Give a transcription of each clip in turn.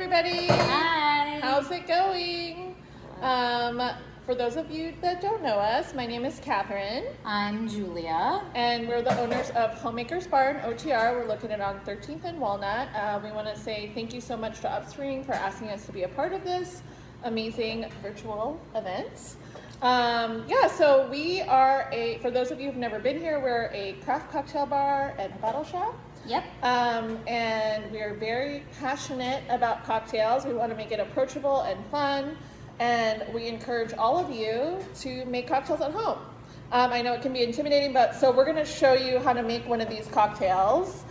everybody. Hi. How's it going? For those of you that don't know us, my name is Catherine. I'm Julia. And we're the owners of Homemakers Bar in OTR. We're located on 13th and Walnut. We want to say thank you so much to UpSpring for asking us to be a part of this amazing virtual event. So we are for those of you who've never been here, we're a craft cocktail bar and a bottle shop. Yep. And we are very passionate about cocktails. We want to make it approachable and fun. And we encourage all of you to make cocktails at home. I know it can be intimidating, but so we're going to show you how to make one of these cocktails,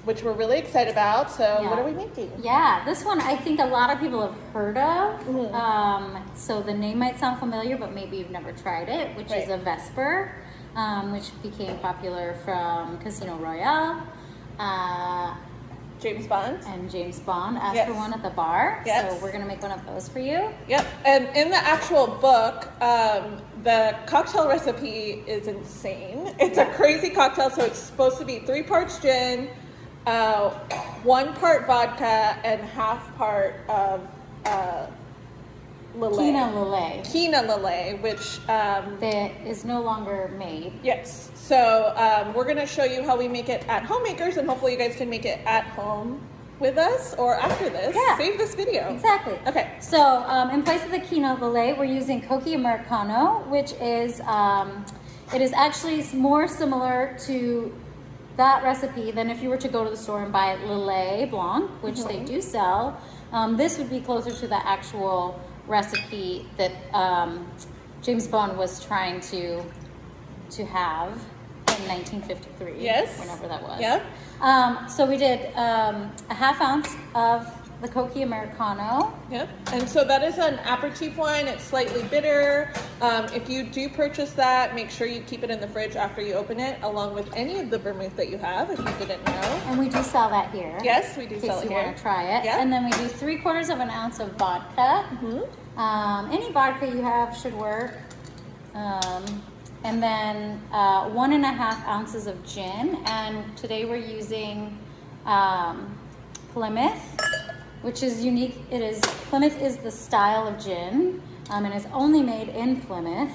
which we're really excited about. So What are we making? Yeah, this one I think a lot of people have heard of. Mm-hmm. So the name might sound familiar, but maybe you've never tried it, which is a Vesper, which became popular from Casino Royale. James Bond. And James Bond asked for one at the bar. Yes. So we're going to make one of those for you. Yep. And in the actual book, the cocktail recipe is insane. It's a crazy cocktail. So it's supposed to be 3 parts gin, 1 part vodka, and half part of Lillet. Quina Lillet, which that is no longer made. Yes. So we're going to show you how we make it at Homemakers, and hopefully you guys can make it at home with us or after this. Yeah. Save this video. Exactly. Okay. So in place of the Quina Lillet, we're using Coqui Americano, which is it is actually more similar to that recipe than if you were to go to the store and buy Lillet Blanc, which they do sell. This would be closer to the actual recipe that James Bond was trying to have in 1953. Yes. Whenever that was. Yeah. So we did a half ounce of the Coqui Americano. Yep. And so that is an aperitif wine. It's slightly bitter. If you do purchase that, make sure you keep it in the fridge after you open it, along with any of the vermouth that you have, if you didn't know. And we do sell that here. Yes, we do sell it in case you here. want to try it. Yeah. And then we do 3/4 of an ounce of vodka. Any vodka you have should work. And then 1.5 ounces of gin. And today we're using Plymouth, which is unique. Plymouth is the style of gin, and it's only made in Plymouth.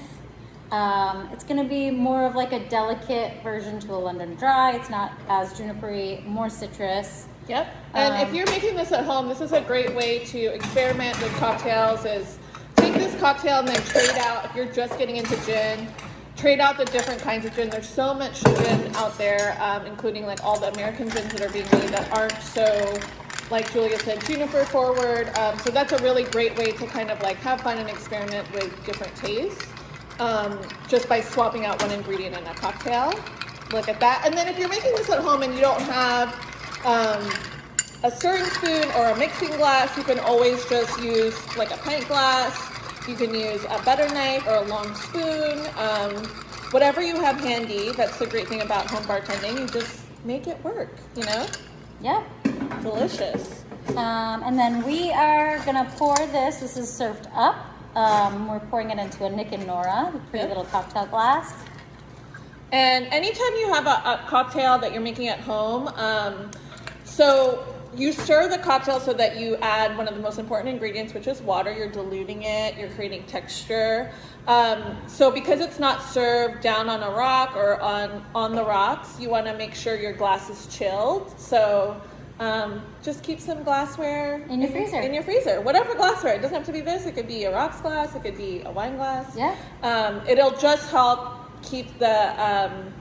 It's going to be more of like a delicate version to a London Dry. It's not as junipery, more citrus. Yep. And if you're making this at home, this is a great way to experiment with cocktails. Is take this cocktail and then trade out. If you're just getting into gin, trade out the different kinds of gin. There's so much gin out there, including like all the American gins that are being made that aren't so, like Julia said, juniper forward. So that's a really great way to kind of like have fun and experiment with different tastes, just by swapping out one ingredient in a cocktail. Look at that. And then if you're making this at home and you don't have a stirring spoon or a mixing glass, you can always just use like a pint glass. You can use a butter knife or a long spoon, whatever you have handy. That's the great thing about home bartending. You just make it work, you know? Yep. Delicious. And then we are gonna pour this. This is served up. We're pouring it into a Nick and Nora, the pretty little cocktail glass. And anytime you have a cocktail that you're making at home, so you stir the cocktail so that you add one of the most important ingredients, which is water. You're diluting it, you're creating texture. So because it's not served down on a rock or on the rocks, you wanna make sure your glass is chilled. So just keep some glassware in your freezer. In your freezer, whatever glassware. It doesn't have to be this. It could be a rocks glass. It could be a wine glass. Yeah. It'll just help keep the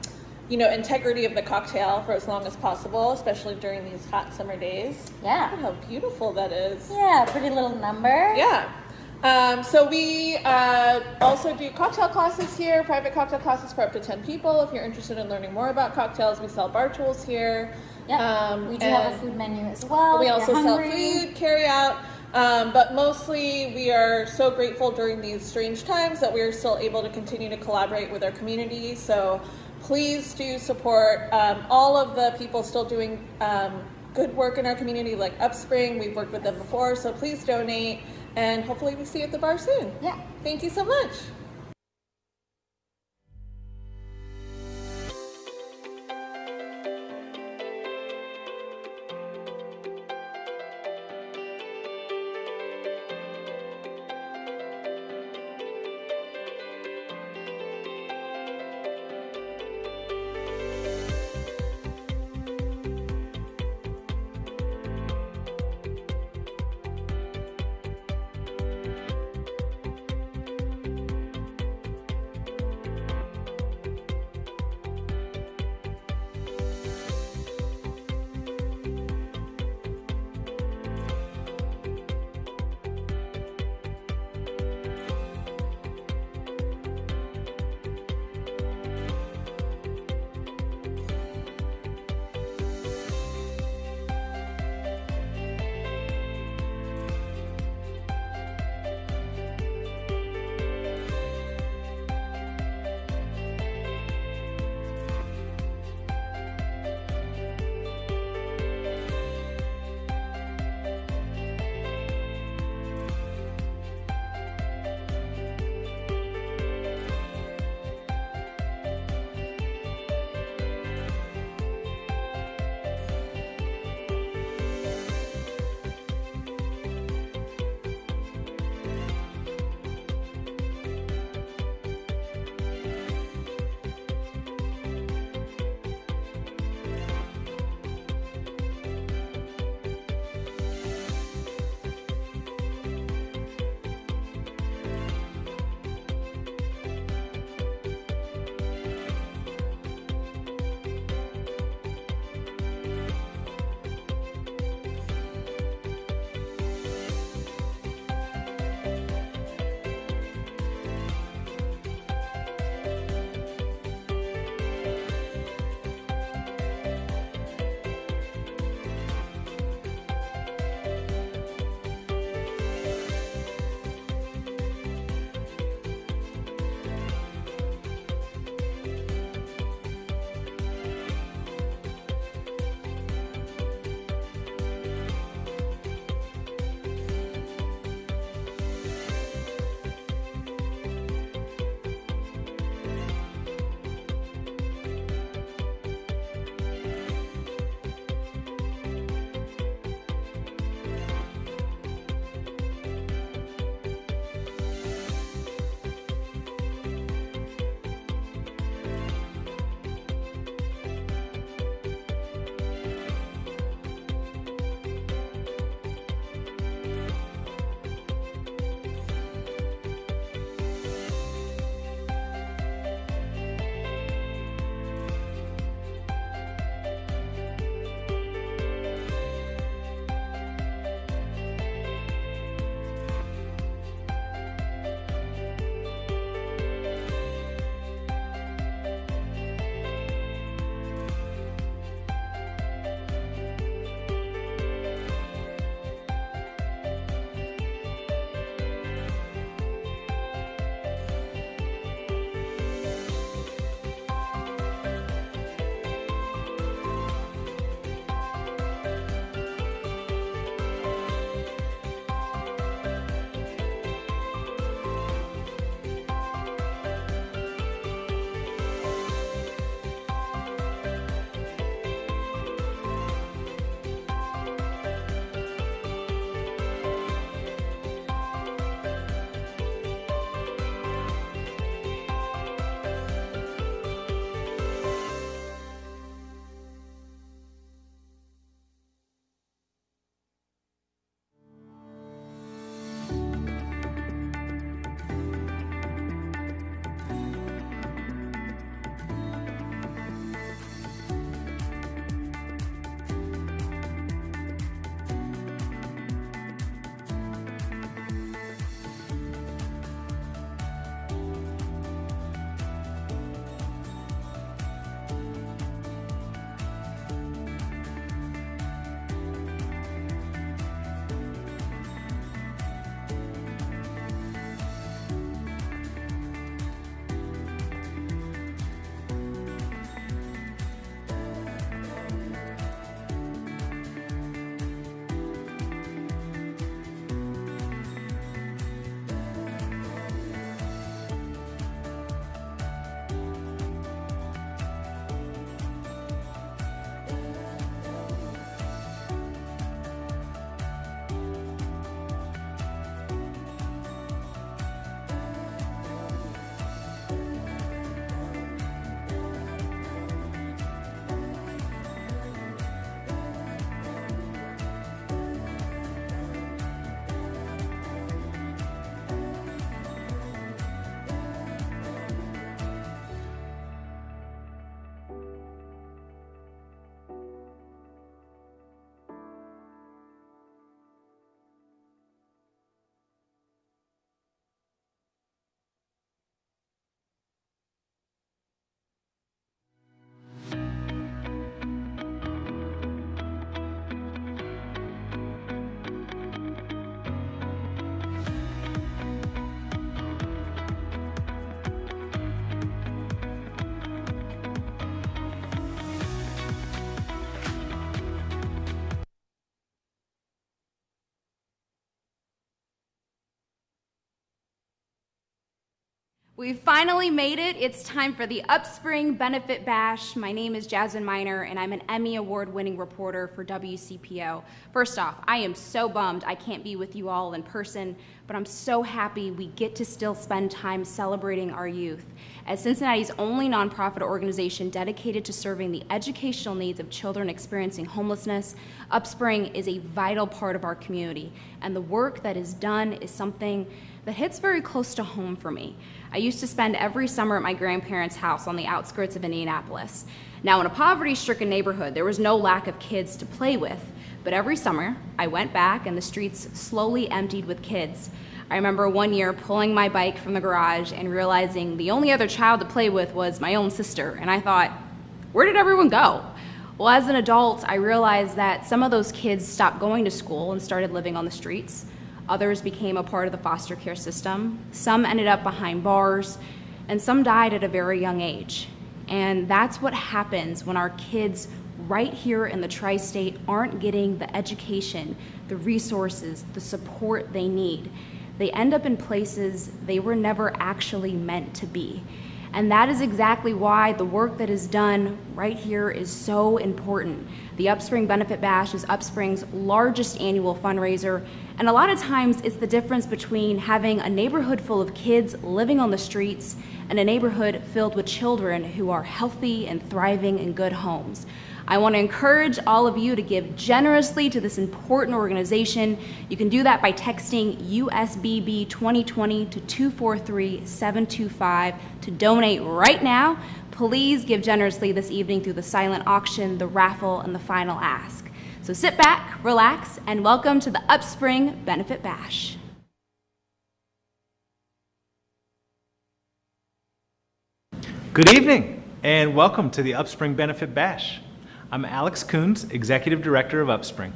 integrity of the cocktail for as long as possible, especially during these hot summer days. Yeah. Look at how beautiful that is. Yeah, pretty little number. Yeah. So we also do cocktail classes here, private cocktail classes for up to 10 people. If you're interested in learning more about cocktails, we sell bar tools here. Yeah. We do have a food menu as well. We also sell food, carry out. But mostly we are so grateful during these strange times that we are still able to continue to collaborate with our community. So please do support all of the people still doing good work in our community, like UpSpring. We've worked with them before, so please donate, and hopefully we see you at the bar soon. Yeah. Thank you so much. We finally made it. It's time for the UpSpring Benefit Bash. My name is Jasmine Miner, and I'm an Emmy Award-winning reporter for WCPO. First off, I am so bummed I can't be with you all in person, but I'm so happy we get to still spend time celebrating our youth. As Cincinnati's only nonprofit organization dedicated to serving the educational needs of children experiencing homelessness, UpSpring is a vital part of our community, and the work that is done is something that hits very close to home for me. I used to spend every summer at my grandparents' house on the outskirts of Indianapolis. Now, in a poverty-stricken neighborhood, there was no lack of kids to play with, but every summer, I went back and the streets slowly emptied with kids. I remember one year pulling my bike from the garage and realizing the only other child to play with was my own sister, and I thought, where did everyone go? Well, as an adult, I realized that some of those kids stopped going to school and started living on the streets. Others became a part of the foster care system. Some ended up behind bars, and some died at a very young age. And that's what happens when our kids right here in the tri-state aren't getting the education, the resources, the support they need. They end up in places they were never actually meant to be. And that is exactly why the work that is done right here is so important. The UpSpring Benefit Bash is UpSpring's largest annual fundraiser, and a lot of times it's the difference between having a neighborhood full of kids living on the streets and a neighborhood filled with children who are healthy and thriving in good homes. I want to encourage all of you to give generously to this important organization. You can do that by texting USBB 2020 to 243-725 to donate right now. Please give generously this evening through the silent auction, the raffle, and the final ask. So sit back, relax, and welcome to the UpSpring Benefit Bash. Good evening, and welcome to the UpSpring Benefit Bash. I'm Alex Coons, Executive Director of UpSpring.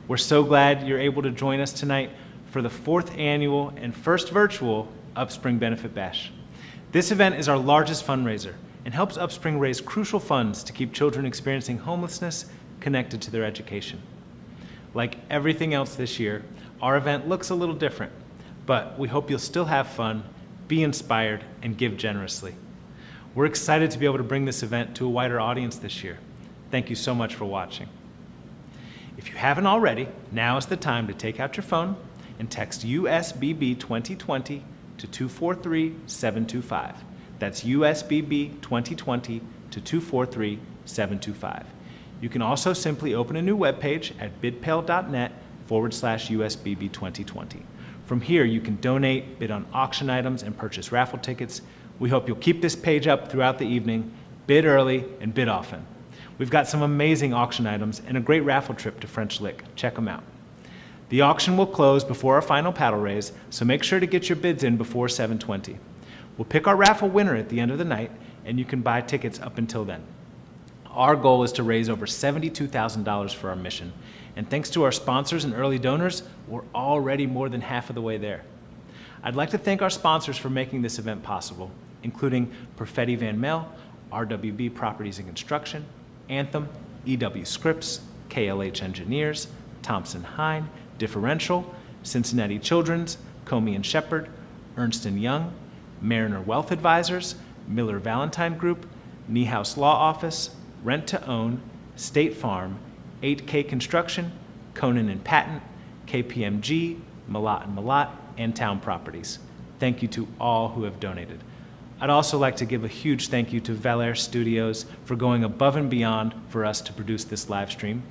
We're so glad you're able to join us tonight for the 4th annual and first virtual UpSpring Benefit Bash. This event is our largest fundraiser and helps UpSpring raise crucial funds to keep children experiencing homelessness connected to their education. Like everything else this year, our event looks a little different, but we hope you'll still have fun, be inspired, and give generously. We're excited to be able to bring this event to a wider audience this year. Thank you so much for watching. If you haven't already, now is the time to take out your phone and text USBB 2020 to 243-725. That's USBB 2020 to 243-725. You can also simply open a new webpage at bidpal.net/USBB 2020. From here, you can donate, bid on auction items, and purchase raffle tickets. We hope you'll keep this page up throughout the evening, bid early, and bid often. We've got some amazing auction items and a great raffle trip to French Lick. Check them out. The auction will close before our final paddle raise, so make sure to get your bids in before 7:20. We'll pick our raffle winner at the end of the night, and you can buy tickets up until then. Our goal is to raise over $72,000 for our mission, and thanks to our sponsors and early donors, we're already more than half of the way there. I'd like to thank our sponsors for making this event possible, including Perfetti Van Mel, RWB Properties and Construction, Anthem, EW Scripps, KLH Engineers, Thompson Hine, Differential, Cincinnati Children's, Comey and Shepherd, Ernst & Young, Mariner Wealth Advisors, Miller Valentine Group, Niehaus Law Office, Rent to Own, State Farm, 8K Construction, Conan and Patent, KPMG, Malat and Malat, and Town Properties. Thank you to all who have donated. I'd also like to give a huge thank you to Valair Studios for going above and beyond for us to produce this live stream,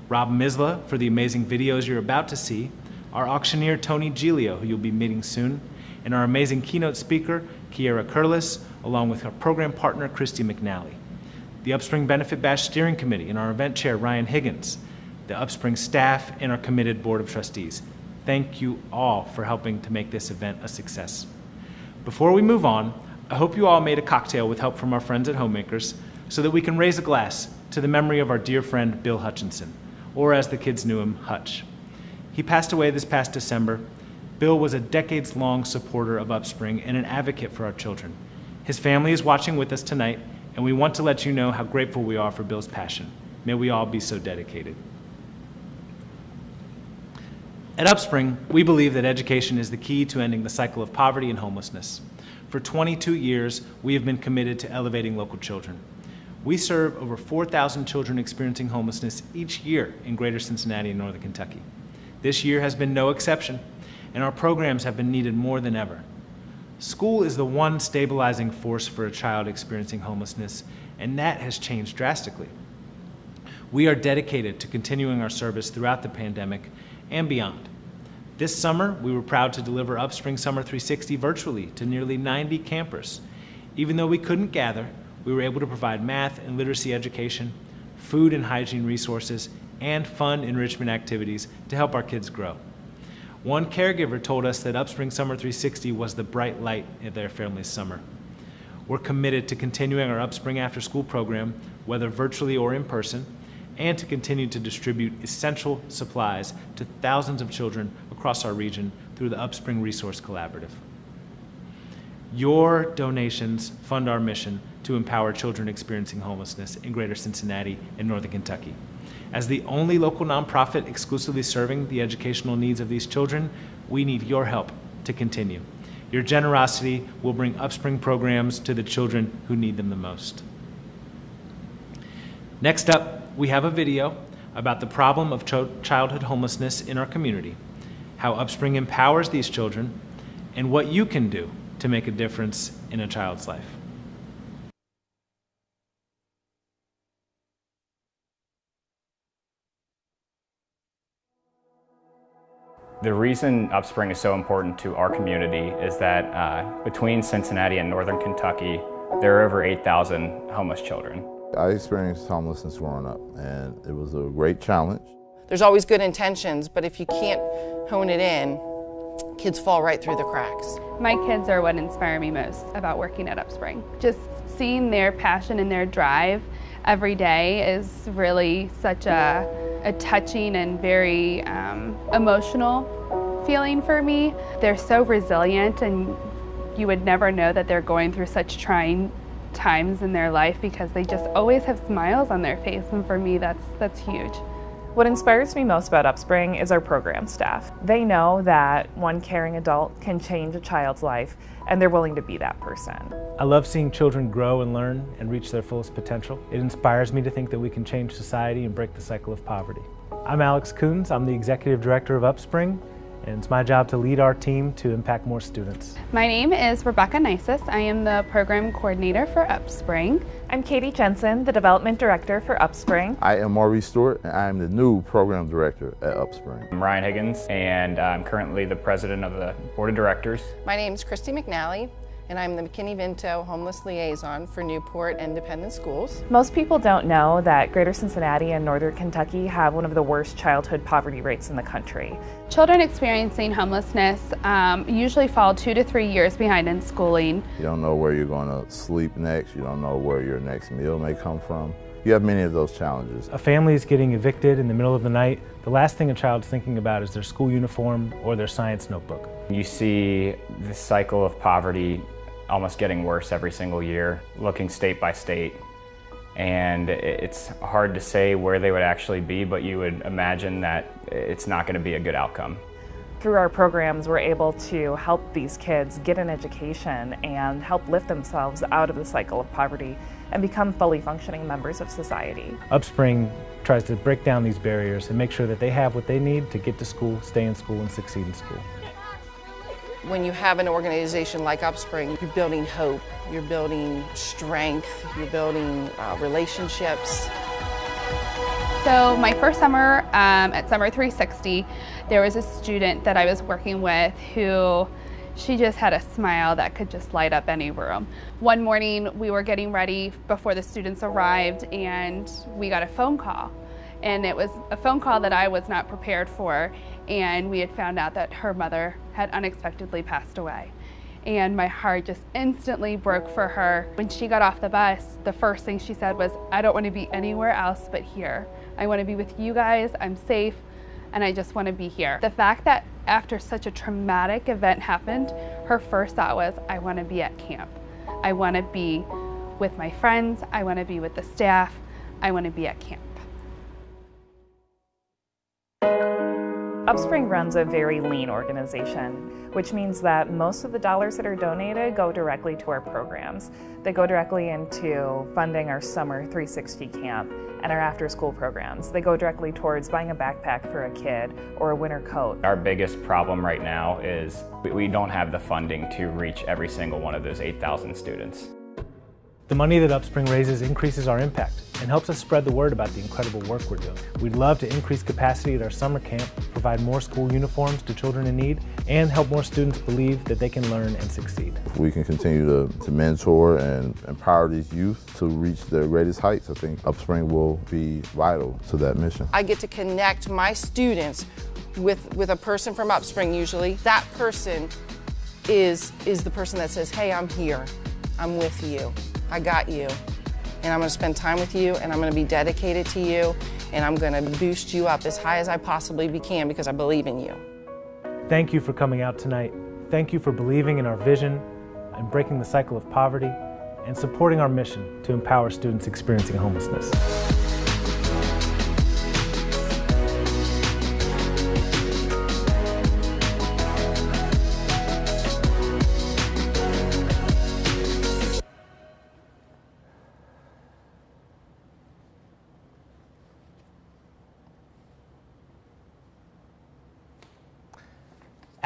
Rob Misla for the amazing videos you're about to see, our auctioneer Tony Giglio, who you'll be meeting soon, and our amazing keynote speaker, Kiera Curlis, along with our program partner, Christy McNally, the UpSpring Benefit Bash Steering Committee and our event chair, Ryan Higgins, the UpSpring staff, and our committed Board of Trustees. Thank you all for helping to make this event a success. Before we move on, I hope you all made a cocktail with help from our friends at Homemakers so that we can raise a glass to the memory of our dear friend Bill Hutchinson, or as the kids knew him, Hutch. He passed away this past December. Bill was a decades-long supporter of UpSpring and an advocate for our children. His family is watching with us tonight, and we want to let you know how grateful we are for Bill's passion. May we all be so dedicated. At UpSpring, we believe that education is the key to ending the cycle of poverty and homelessness. For 22 years, we have been committed to elevating local children. We serve over 4,000 children experiencing homelessness each year in Greater Cincinnati and Northern Kentucky. This year has been no exception, and our programs have been needed more than ever. School is the one stabilizing force for a child experiencing homelessness, and that has changed drastically. We are dedicated to continuing our service throughout the pandemic and beyond. This summer, we were proud to deliver UpSpring Summer 360 virtually to nearly 90 campers. Even though we couldn't gather, we were able to provide math and literacy education, food and hygiene resources, and fun enrichment activities to help our kids grow. One caregiver told us that UpSpring Summer 360 was the bright light in their family's summer. We're committed to continuing our UpSpring After School program, whether virtually or in person, and to continue to distribute essential supplies to thousands of children across our region through the UpSpring Resource Collaborative. Your donations fund our mission to empower children experiencing homelessness in Greater Cincinnati and Northern Kentucky. As the only local nonprofit exclusively serving the educational needs of these children, we need your help to continue. Your generosity will bring UpSpring programs to the children who need them the most. Next up, we have a video about the problem of childhood homelessness in our community, how UpSpring empowers these children, and what you can do to make a difference in a child's life. The reason UpSpring is so important to our community is that between Cincinnati and Northern Kentucky, there are over 8,000 homeless children. I experienced homelessness growing up, and it was a great challenge. There's always good intentions, but if you can't hone it in, kids fall right through the cracks. My kids are what inspire me most about working at UpSpring. Just seeing their passion and their drive every day is really such a touching and very emotional feeling for me. They're so resilient, and you would never know that they're going through such trying times in their life because they just always have smiles on their face, and for me that's huge. What inspires me most about UpSpring is our program staff. They know that one caring adult can change a child's life, and they're willing to be that person. I love seeing children grow and learn and reach their fullest potential. It inspires me to think that we can change society and break the cycle of poverty. I'm Alex Coons. I'm the Executive Director of UpSpring, and it's my job to lead our team to impact more students. My name is Rebecca Nisus. I am the Program Coordinator for UpSpring. I'm Katie Jensen, the Development Director for UpSpring. I am Maurice Stewart, and I am the new Program Director at UpSpring. I'm Ryan Higgins, and I'm currently the President of the Board of Directors. My name's Christy McNally, and I'm the McKinney-Vento Homeless Liaison for Newport Independent Schools. Most people don't know that Greater Cincinnati and Northern Kentucky have one of the worst childhood poverty rates in the country. Children experiencing homelessness usually fall 2 to 3 years behind in schooling. You don't know where you're going to sleep next. You don't know where your next meal may come from. You have many of those challenges. A family is getting evicted in the middle of the night. The last thing a child's thinking about is their school uniform or their science notebook. You see the cycle of poverty almost getting worse every single year, looking state by state. And it's hard to say where they would actually be, but you would imagine that it's not going to be a good outcome. Through our programs, we're able to help these kids get an education and help lift themselves out of the cycle of poverty and become fully functioning members of society. UpSpring tries to break down these barriers and make sure that they have what they need to get to school, stay in school, and succeed in school. When you have an organization like UpSpring, you're building hope, you're building strength, you're building relationships. So my first summer at Summer 360, there was a student that I was working with who she just had a smile that could just light up any room. One morning we were getting ready before the students arrived, and we got a phone call. And it was a phone call that I was not prepared for, and we had found out that her mother had unexpectedly passed away. And my heart just instantly broke for her. When she got off the bus, the first thing she said was, "I don't want to be anywhere else but here. I want to be with you guys, I'm safe, and I just want to be here." The fact that after such a traumatic event happened, her first thought was, "I want to be at camp. I want to be with my friends, I want to be with the staff, I want to be at camp." UpSpring runs a very lean organization, which means that most of the dollars that are donated go directly to our programs. They go directly into funding our summer 360 camp and our after-school programs. They go directly towards buying a backpack for a kid or a winter coat. Our biggest problem right now is we don't have the funding to reach every single one of those 8,000 students. The money that UpSpring raises increases our impact and helps us spread the word about the incredible work we're doing. We'd love to increase capacity at our summer camp, provide more school uniforms to children in need, and help more students believe that they can learn and succeed. If we can continue to mentor and empower these youth to reach their greatest heights, I think UpSpring will be vital to that mission. I get to connect my students with a person from UpSpring usually. That person is the person that says, hey, I'm here, I'm with you, I got you, and I'm going to spend time with you, and I'm going to be dedicated to you, and I'm going to boost you up as high as I possibly can because I believe in you. Thank you for coming out tonight. Thank you for believing in our vision and breaking the cycle of poverty and supporting our mission to empower students experiencing homelessness.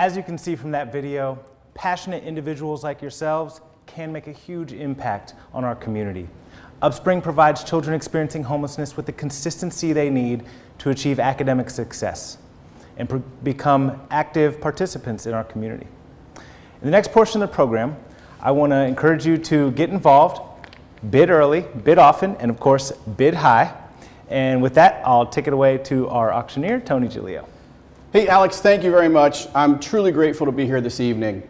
As you can see from that video, passionate individuals like yourselves can make a huge impact on our community. UpSpring provides children experiencing homelessness with the consistency they need to achieve academic success and become active participants in our community. In the next portion of the program, I want to encourage you to get involved, bid early, bid often, and of course, bid high. And with that, I'll take it away to our auctioneer, Tony Giglio. Hey Alex, thank you very much. I'm truly grateful to be here this evening.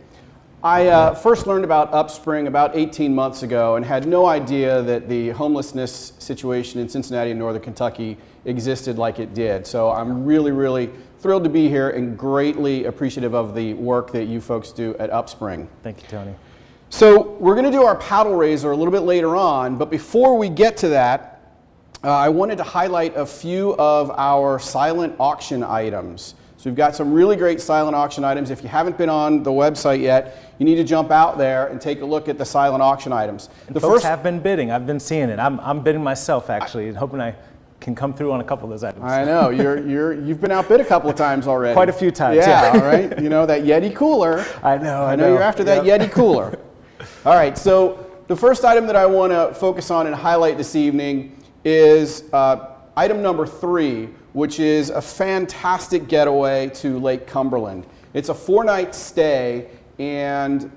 I first learned about UpSpring about 18 months ago and had no idea that the homelessness situation in Cincinnati and Northern Kentucky existed like it did. So I'm really, really thrilled to be here and greatly appreciative of the work that you folks do at UpSpring. Thank you, Tony. So we're going to do our paddle raiser a little bit later on, but before we get to that, I wanted to highlight a few of our silent auction items. So we've got some really great silent auction items. If you haven't been on the website yet, you need to jump out there and take a look at the silent auction items. The folks have been bidding. I've been seeing it. I'm bidding myself actually, and hoping I can come through on a couple of those items. I know you've been outbid a couple of times already. Quite a few times. Yeah, all right. You know that Yeti cooler. I know you're after that Yeti cooler. All right. So the first item that I want to focus on and highlight this evening is item number 3. Which is a fantastic getaway to Lake Cumberland. It's a 4-night stay, and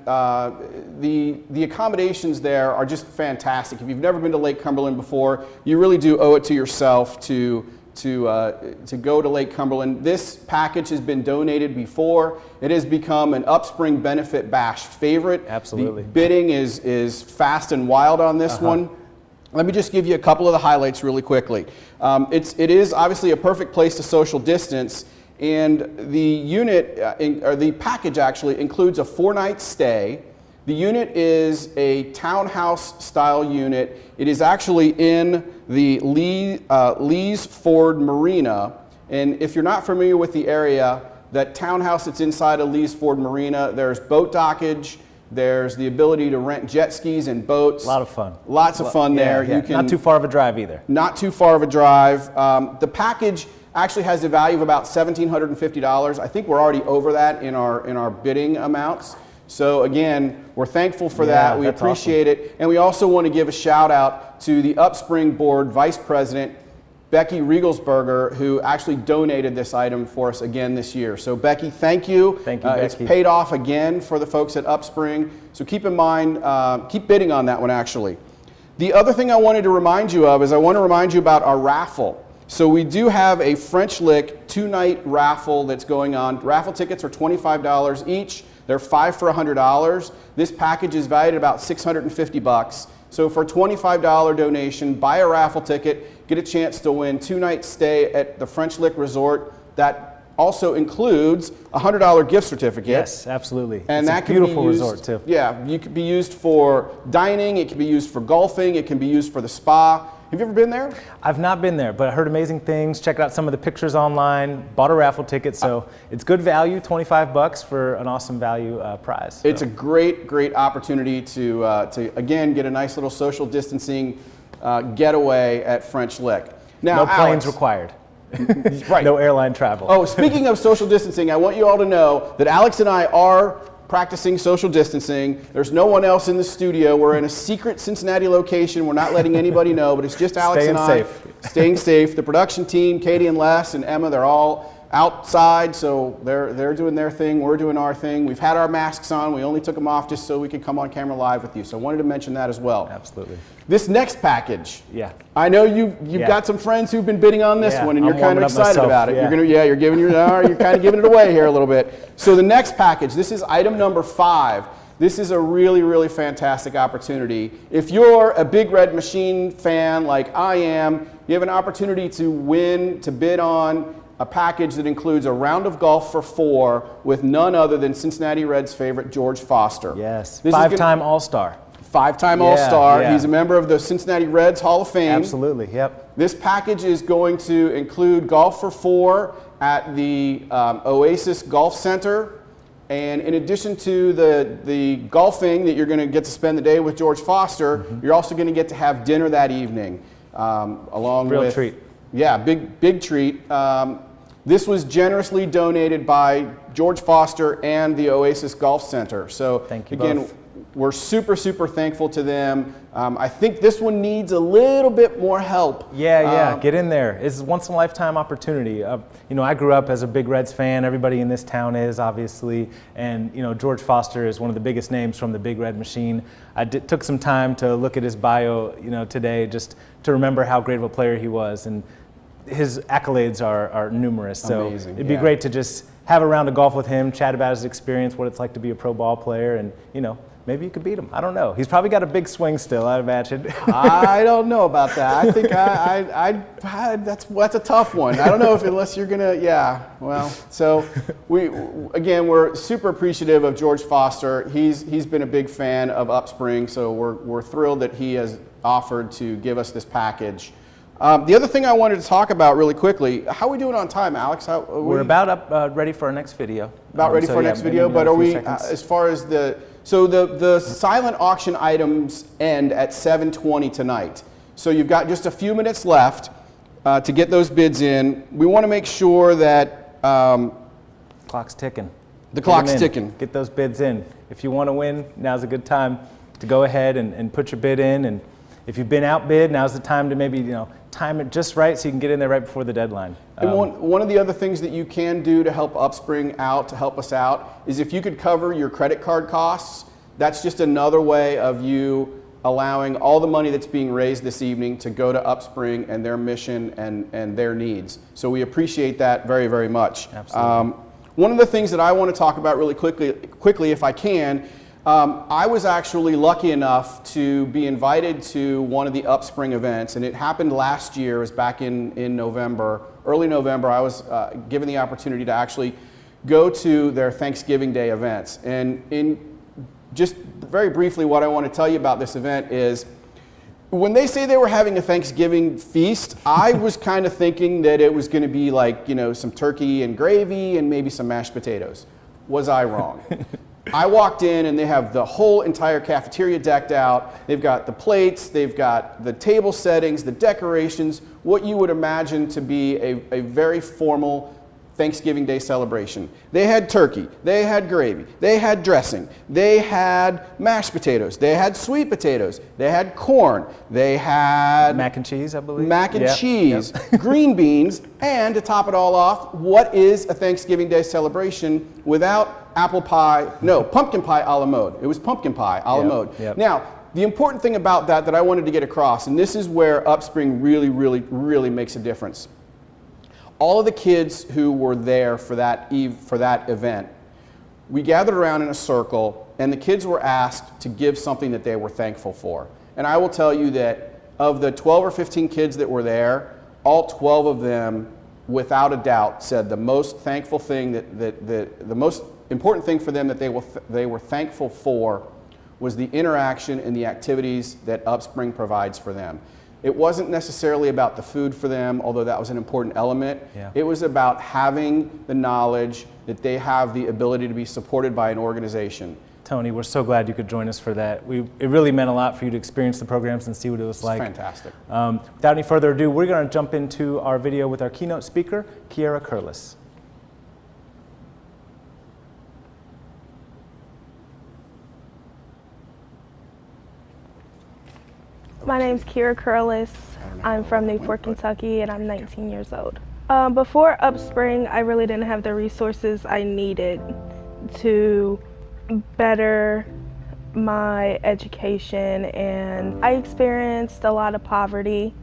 the accommodations there are just fantastic. If you've never been to Lake Cumberland before, you really do owe it to yourself to go to Lake Cumberland. This package has been donated before. It has become an UpSpring Benefit Bash favorite. Absolutely. The bidding is fast and wild on this one. Let me just give you a couple of the highlights really quickly. It is obviously a perfect place to social distance, and the unit, or the package actually includes a 4-night stay. The unit is a townhouse style unit. It is actually in the Lee's Ford Marina, and if you're not familiar with the area, that townhouse that's inside of Lee's Ford Marina, there's boat dockage. There's the ability to rent jet skis and boats. A lot of fun. Lots of fun there. Yeah. Not too far of a drive either. Not too far of a drive. The package actually has a value of about $1,750. I think we're already over that in our bidding amounts. So again, we're thankful for that. We appreciate it. And we also want to give a shout out to the UpSpring Board Vice President, Becky Riegelsberger, who actually donated this item for us again this year. So Becky, thank you. Thank you, Becky. It's paid off again for the folks at UpSpring. So keep in mind, keep bidding on that one actually. The other thing I wanted to remind you of is I want to remind you about our raffle. So we do have a French Lick 2-night raffle that's going on. Raffle tickets are $25 each. They're 5 for $100. This package is valued at about $650. So for a $25 donation, buy a raffle ticket, get a chance to win 2-night stay at the French Lick Resort. That also includes a $100 gift certificate. Yes, absolutely. And it's that a beautiful resort too. Yeah, you could be used for dining, it can be used for golfing, it can be used for the spa. Have you ever been there? I've not been there, but I heard amazing things. Checked out some of the pictures online, bought a raffle ticket, so it's good value, $25 for an awesome value prize. So. It's a great opportunity to again get a nice little social distancing getaway at French Lick. Now, no planes Alex, required. Right. No airline travel. Oh, speaking of social distancing, I want you all to know that Alex and I are practicing social distancing. There's no one else in the studio. We're in a secret Cincinnati location. We're not letting anybody know, but it's just Alex and I staying safe. The production team, Katie and Les and Emma, they're all outside, so they're doing their thing. We're doing our thing. We've had our masks on. We only took them off just so we could come on camera live with you. So I wanted to mention that as well. Absolutely. This next package. Yeah. I know you've got some friends who've been bidding on this one, and you're kind of excited about it. Yeah. You're kind of giving it away here a little bit. So the next package, this is item number 5. This is a really fantastic opportunity. If you're a Big Red Machine fan like I am, you have an opportunity to bid on a package that includes a round of golf for 4 with none other than Cincinnati Reds favorite George Foster. Yes, 5-time All-Star. 5-time All-Star. Yeah. He's a member of the Cincinnati Reds Hall of Fame. Absolutely, yep. This package is going to include golf for 4 at the Oasis Golf Center. And in addition to the golfing that you're going to get to spend the day with George Foster, you're also going to get to have dinner that evening. Along with... Real treat. Yeah, big treat. This was generously donated by George Foster and the Oasis Golf Center. So thank you again, both. We're super thankful to them. I think this one needs a little bit more help. Yeah, get in there. It's a once in a lifetime opportunity. You know, I grew up as a Big Reds fan. Everybody in this town is, obviously. And, you know, George Foster is one of the biggest names from the Big Red Machine. I took some time to look at his bio, you know, today just to remember how great of a player he was. And his accolades are numerous. So amazing, it'd be great to just have a round of golf with him, chat about his experience, what it's like to be a pro ball player, and, you know, maybe you could beat him. I don't know. He's probably got a big swing still, I imagine. I don't know about that. I think that's a tough one. I don't know unless you're gonna, So we're super appreciative of George Foster. He's been a big fan of UpSpring, so we're thrilled that he has offered to give us this package. The other thing I wanted to talk about really quickly, how are we doing on time, Alex? We're about ready for our next video. About ready for our next video, but are we, as far as the silent auction items end at 7:20 tonight. So you've got just a few minutes left to get those bids in. We want to make sure that... clock's ticking. The clock's ticking. Get those bids in. If you want to win, now's a good time to go ahead and put your bid in. And if you've been outbid, now's the time to maybe, you know, time it just right so you can get in there right before the deadline. And one of the other things that you can do to help UpSpring out, to help us out, is if you could cover your credit card costs. That's just another way of you allowing all the money that's being raised this evening to go to UpSpring and their mission and their needs. So we appreciate that very much. Absolutely. One of the things that I want to talk about really quickly if I can, I was actually lucky enough to be invited to one of the UpSpring events, and it happened last year. It was back in November, early November. I was given the opportunity to actually go to their Thanksgiving Day events. And just very briefly, what I want to tell you about this event is, when they say they were having a Thanksgiving feast, I was kind of thinking that it was going to be like, you know, some turkey and gravy and maybe some mashed potatoes. Was I wrong? I walked in and they have the whole entire cafeteria decked out. They've got the plates, they've got the table settings, the decorations, what you would imagine to be a very formal Thanksgiving Day celebration. They had turkey, they had gravy, they had dressing, they had mashed potatoes, they had sweet potatoes, they had corn, they had mac and cheese, I believe. Mac and cheese, green beans, and to top it all off, what is a Thanksgiving Day celebration without pumpkin pie a la mode. It was pumpkin pie a la mode. Yep. Now, the important thing about that I wanted to get across, and this is where UpSpring really makes a difference. All of the kids who were there for that event, we gathered around in a circle, and the kids were asked to give something that they were thankful for. And I will tell you that of the 12 or 15 kids that were there, all 12 of them, without a doubt, said the most thankful thing the most important thing for them that they were thankful for was the interaction and the activities that UpSpring provides for them. It wasn't necessarily about the food for them, although that was an important element. Yeah. It was about having the knowledge that they have the ability to be supported by an organization. Tony, we're so glad you could join us for that. It really meant a lot for you to experience the programs and see what it was like. Fantastic. Without any further ado, we're going to jump into our video with our keynote speaker, Kiera Curlis. My name's Kiera Curlis. I'm from Newport, Kentucky, and I'm 19 years old. Before UpSpring, I really didn't have the resources I needed to better my education, and I experienced a lot of poverty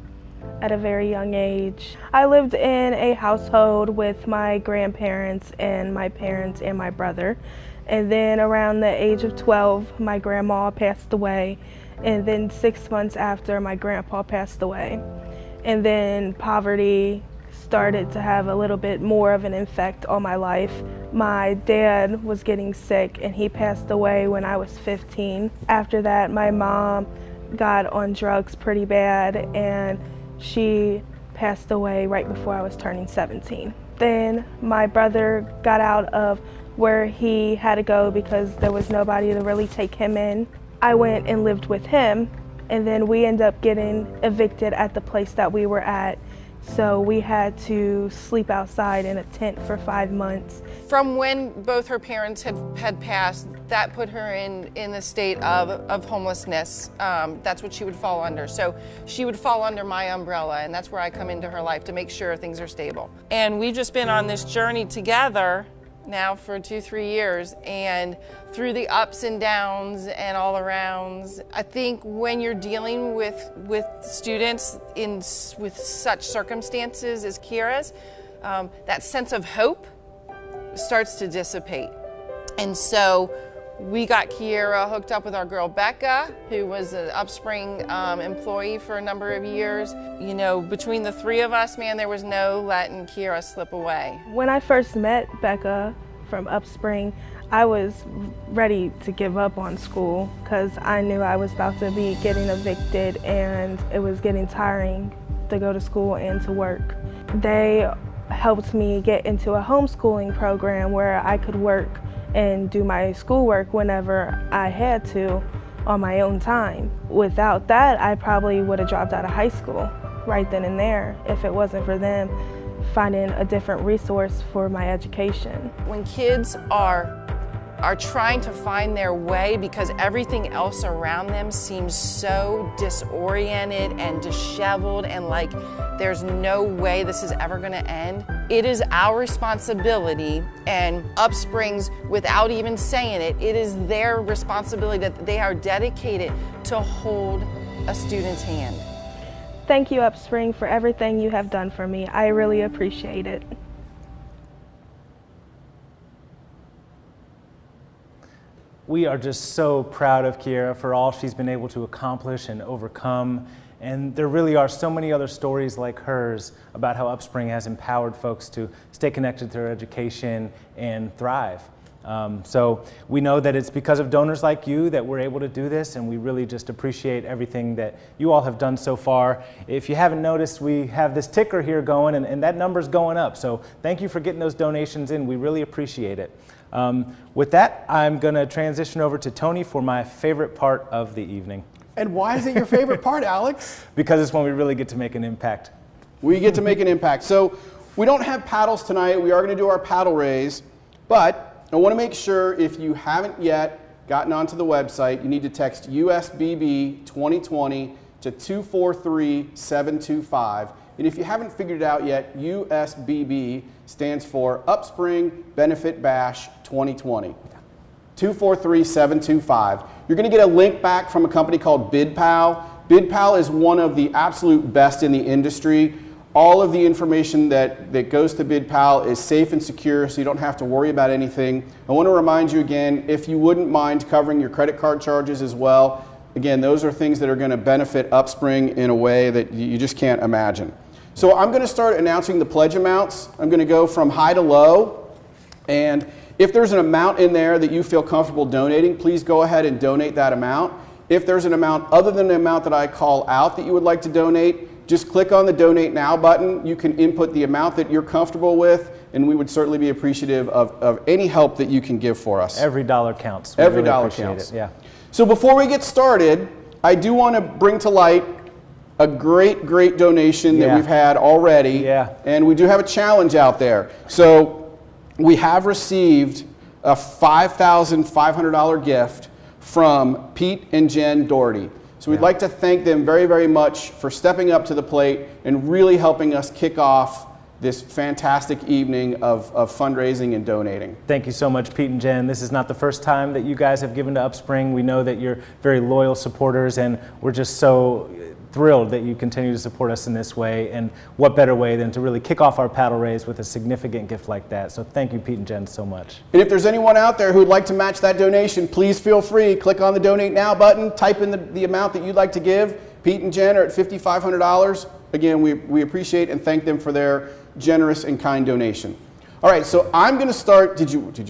at a very young age. I lived in a household with my grandparents and my parents and my brother, and then around the age of 12, my grandma passed away, and then 6 months after, my grandpa passed away. And then poverty started to have a little bit more of an effect on my life. My dad was getting sick and he passed away when I was 15. After that, my mom got on drugs pretty bad and she passed away right before I was turning 17. Then my brother got out of where he had to go because there was nobody to really take him in. I went and lived with him, and then we ended up getting evicted at the place that we were at. So we had to sleep outside in a tent for 5 months. From when both her parents had passed, that put her in the state of homelessness. That's what she would fall under. So she would fall under my umbrella, and that's where I come into her life to make sure things are stable. And we've just been on this journey together now for 2-3 years, and through the ups and downs and all arounds. I think when you're dealing with students with such circumstances as Kiera's, that sense of hope starts to dissipate. And so we got Kiera hooked up with our girl Becca, who was an UpSpring employee for a number of years. You know, between the three of us, man, there was no letting Kiera slip away. When I first met Becca from UpSpring, I was ready to give up on school because I knew I was about to be getting evicted and it was getting tiring to go to school and to work. They helped me get into a homeschooling program where I could work and do my schoolwork whenever I had to on my own time. Without that, I probably would have dropped out of high school right then and there if it wasn't for them finding a different resource for my education. When kids are trying to find their way because everything else around them seems so disoriented and disheveled and like there's no way this is ever going to end, it is our responsibility, and UpSpring's, without even saying it, it is their responsibility that they are dedicated to hold a student's hand. Thank you, UpSpring, for everything you have done for me. I really appreciate it. We are just so proud of Kiera for all she's been able to accomplish and overcome. And there really are so many other stories like hers about how UpSpring has empowered folks to stay connected to their education and thrive. So we know that it's because of donors like you that we're able to do this, and we really just appreciate everything that you all have done so far. If you haven't noticed, we have this ticker here going, and that number's going up. So thank you for getting those donations in. We really appreciate it. With that, I'm going to transition over to Tony for my favorite part of the evening. And why is it your favorite part, Alex? Because it's when we really get to make an impact. We get to make an impact. So we don't have paddles tonight. We are going to do our paddle raise, but I want to make sure if you haven't yet gotten onto the website, you need to text USBB 2020 to 243-725. And if you haven't figured it out yet, USBB stands for UpSpring Benefit Bash 2020. 243-725. You're going to get a link back from a company called BidPal. BidPal is one of the absolute best in the industry. All of the information that goes to BidPal is safe and secure, so you don't have to worry about anything. I want to remind you again, if you wouldn't mind covering your credit card charges as well, again, those are things that are going to benefit UpSpring in a way that you just can't imagine. So I'm going to start announcing the pledge amounts. I'm going to go from high to low, and if there's an amount in there that you feel comfortable donating, please go ahead and donate that amount. If there's an amount other than the amount that I call out that you would like to donate, just click on the Donate Now button. You can input the amount that you're comfortable with, and we would certainly be appreciative of any help that you can give for us. Every dollar counts. We Every really dollar appreciate counts. it. Yeah. So before we get started, I do want to bring to light a great donation that we've had already. Yeah. And we do have a challenge out there. So we have received a $5,500 gift from Pete and Jen Doherty. So we'd like to thank them very, very much for stepping up to the plate and really helping us kick off this fantastic evening of fundraising and donating. Thank you so much, Pete and Jen. This is not the first time that you guys have given to UpSpring. We know that you're very loyal supporters, and we're just so thrilled that you continue to support us in this way. And what better way than to really kick off our paddle race with a significant gift like that. So thank you, Pete and Jen, so much. And if there's anyone out there who'd like to match that donation, please feel free. Click on the Donate Now button, type in the amount that you'd like to give. Pete and Jen are at $5,500. Again, we appreciate and thank them for their generous and kind donation. All right, so I'm going to start.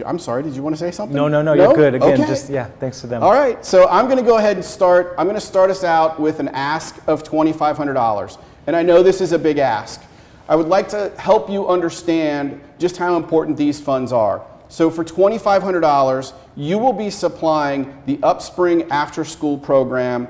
I'm sorry, did you want to say something? No, you're good. Again, okay. Thanks to them. All right, so I'm going to go ahead and start. I'm going to start us out with an ask of $2,500. And I know this is a big ask. I would like to help you understand just how important these funds are. So for $2,500, you will be supplying the UpSpring after school program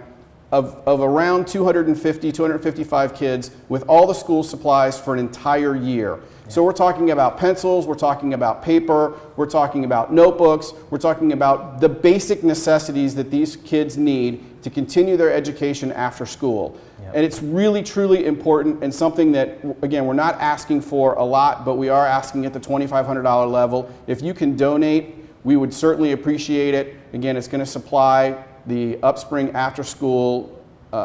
of around 255 kids with all the school supplies for an entire year. So we're talking about pencils, we're talking about paper, we're talking about notebooks, we're talking about the basic necessities that these kids need to continue their education after school. Yep. And it's really, truly important and something that, again, we're not asking for a lot, but we are asking at the $2,500 level. If you can donate, we would certainly appreciate it. Again, it's going to supply the UpSpring after school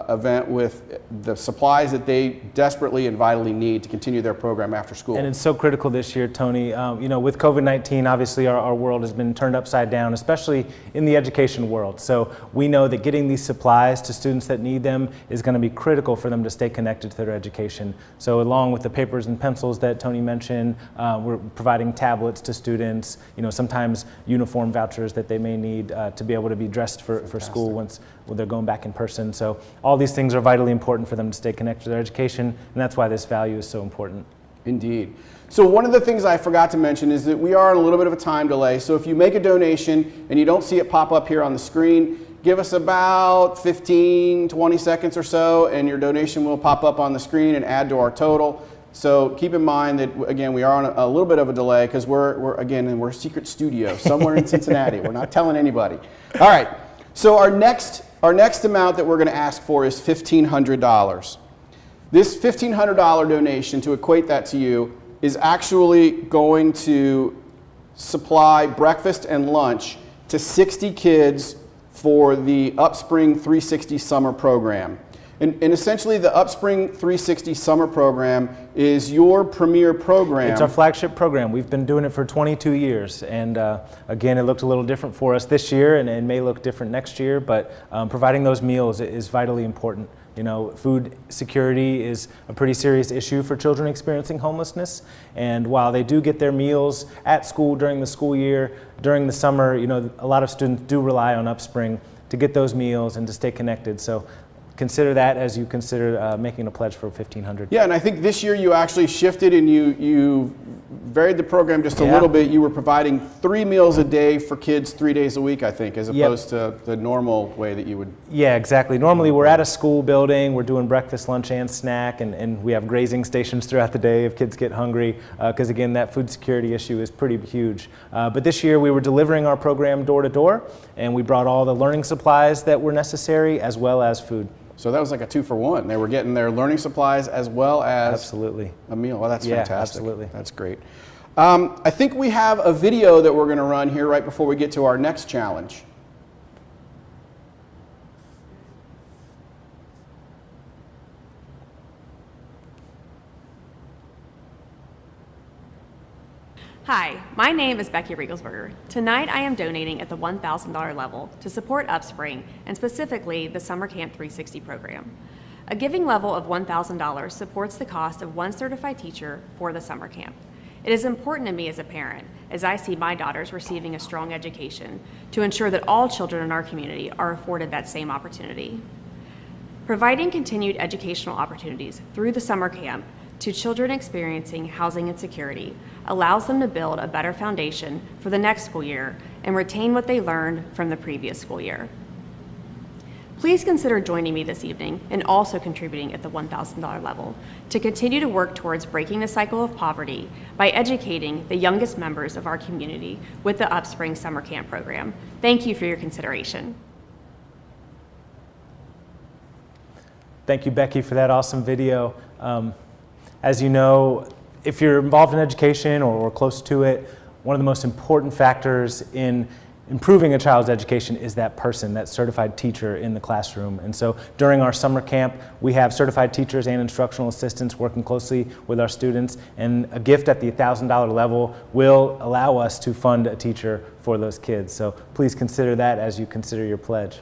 event with the supplies that they desperately and vitally need to continue their program after school. And it's so critical this year, Tony. You know, with COVID-19, obviously our world has been turned upside down, especially in the education world. So we know that getting these supplies to students that need them is going to be critical for them to stay connected to their education. So along with the papers and pencils that Tony mentioned, we're providing tablets to students, you know, sometimes uniform vouchers that they may need to be able to be dressed for school when they're going back in person. So all these things are vitally important for them to stay connected to their education, and that's why this value is so important. Indeed. So one of the things I forgot to mention is that we are on a little bit of a time delay. So if you make a donation and you don't see it pop up here on the screen, give us about 15, 20 seconds or so, and your donation will pop up on the screen and add to our total. So keep in mind that, again, we are on a little bit of a delay because we're a secret studio somewhere in Cincinnati. We're not telling anybody. All right. So our next amount that we're going to ask for is $1,500. This $1,500 donation, to equate that to you, is actually going to supply breakfast and lunch to 60 kids for the UpSpring 360 summer program. And essentially the UpSpring 360 summer program is your premier program. It's our flagship program. We've been doing it for 22 years. And again, it looked a little different for us this year, and it may look different next year, but providing those meals is vitally important. You know, food security is a pretty serious issue for children experiencing homelessness. And while they do get their meals at school during the school year, during the summer, you know, a lot of students do rely on UpSpring to get those meals and to stay connected. So consider that as you consider making a pledge for $1,500. Yeah, and I think this year you actually shifted and you varied the program just a little bit. You were providing 3 meals a day for kids 3 days a week, I think, as opposed to the normal way that you would. Yeah, exactly. Normally we're at a school building, we're doing breakfast, lunch, and snack, and we have grazing stations throughout the day if kids get hungry, because again, that food security issue is pretty huge. But this year we were delivering our program door to door, and we brought all the learning supplies that were necessary as well as food. So that was like a 2-for-1. They were getting their learning supplies as well as absolutely a meal. Well, that's fantastic. Absolutely. That's great. I think we have a video that we're going to run here right before we get to our next challenge. Hi, my name is Becky Riegelsberger. Tonight I am donating at the $1,000 level to support UpSpring and specifically the Summer Camp 360 program. A giving level of $1,000 supports the cost of one certified teacher for the summer camp. It is important to me as a parent, as I see my daughters receiving a strong education, to ensure that all children in our community are afforded that same opportunity. Providing continued educational opportunities through the summer camp to children experiencing housing insecurity allows them to build a better foundation for the next school year and retain what they learned from the previous school year. Please consider joining me this evening and also contributing at the $1,000 level to continue to work towards breaking the cycle of poverty by educating the youngest members of our community with the UpSpring Summer Camp program. Thank you for your consideration. Thank you, Becky, for that awesome video. As you know, if you're involved in education or close to it, one of the most important factors in improving a child's education is that person, that certified teacher in the classroom. And so during our summer camp, we have certified teachers and instructional assistants working closely with our students, and a gift at the $1,000 level will allow us to fund a teacher for those kids. So please consider that as you consider your pledge.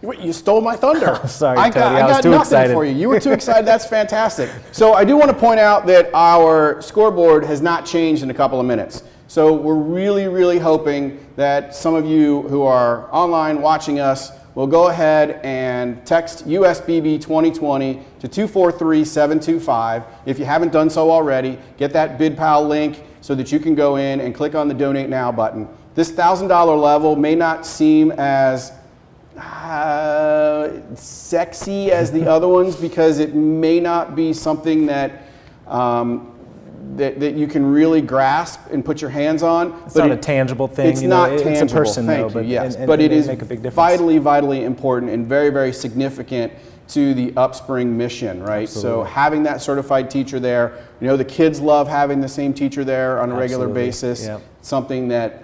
You stole my thunder. Sorry, I Tony, I was got too nothing excited. for you. You were too excited. That's fantastic. So I do want to point out that our scoreboard has not changed in a couple of minutes. So we're really, really hoping that some of you who are online watching us will go ahead and text USBB 2020 to 243-725. If you haven't done so already, get that BidPal link so that you can go in and click on the Donate Now button. This $1,000 level may not seem as sexy as the other ones because it may not be something that that you can really grasp and put your hands on. It's not a tangible thing. It's not tangible. It's a person, Thank though. you, yes. And but it is make a big difference. vitally important and very, very significant to the UpSpring mission, right? Absolutely. So having that certified teacher there, you know, the kids love having the same teacher there on a regular Absolutely. basis. Yep. Something that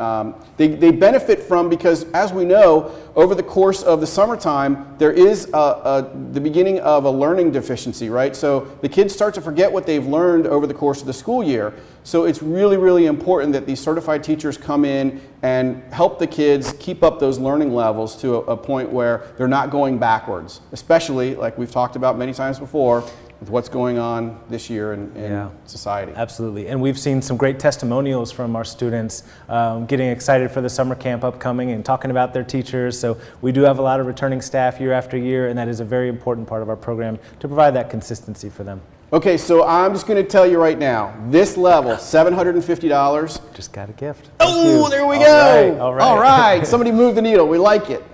they benefit from because, as we know, over the course of the summertime, there is the beginning of a learning deficiency, right? So the kids start to forget what they've learned over the course of the school year. So it's really, really important that these certified teachers come in and help the kids keep up those learning levels to a point where they're not going backwards, especially, like we've talked about many times before, with what's going on this year in society. Absolutely, and we've seen some great testimonials from our students getting excited for the summer camp upcoming and talking about their teachers. So we do have a lot of returning staff year after year, and that is a very important part of our program to provide that consistency for them. Okay, so I'm just going to tell you right now, this level, $750. Just got a gift. Oh, there we go. All right. All right. Somebody moved the needle. We like it.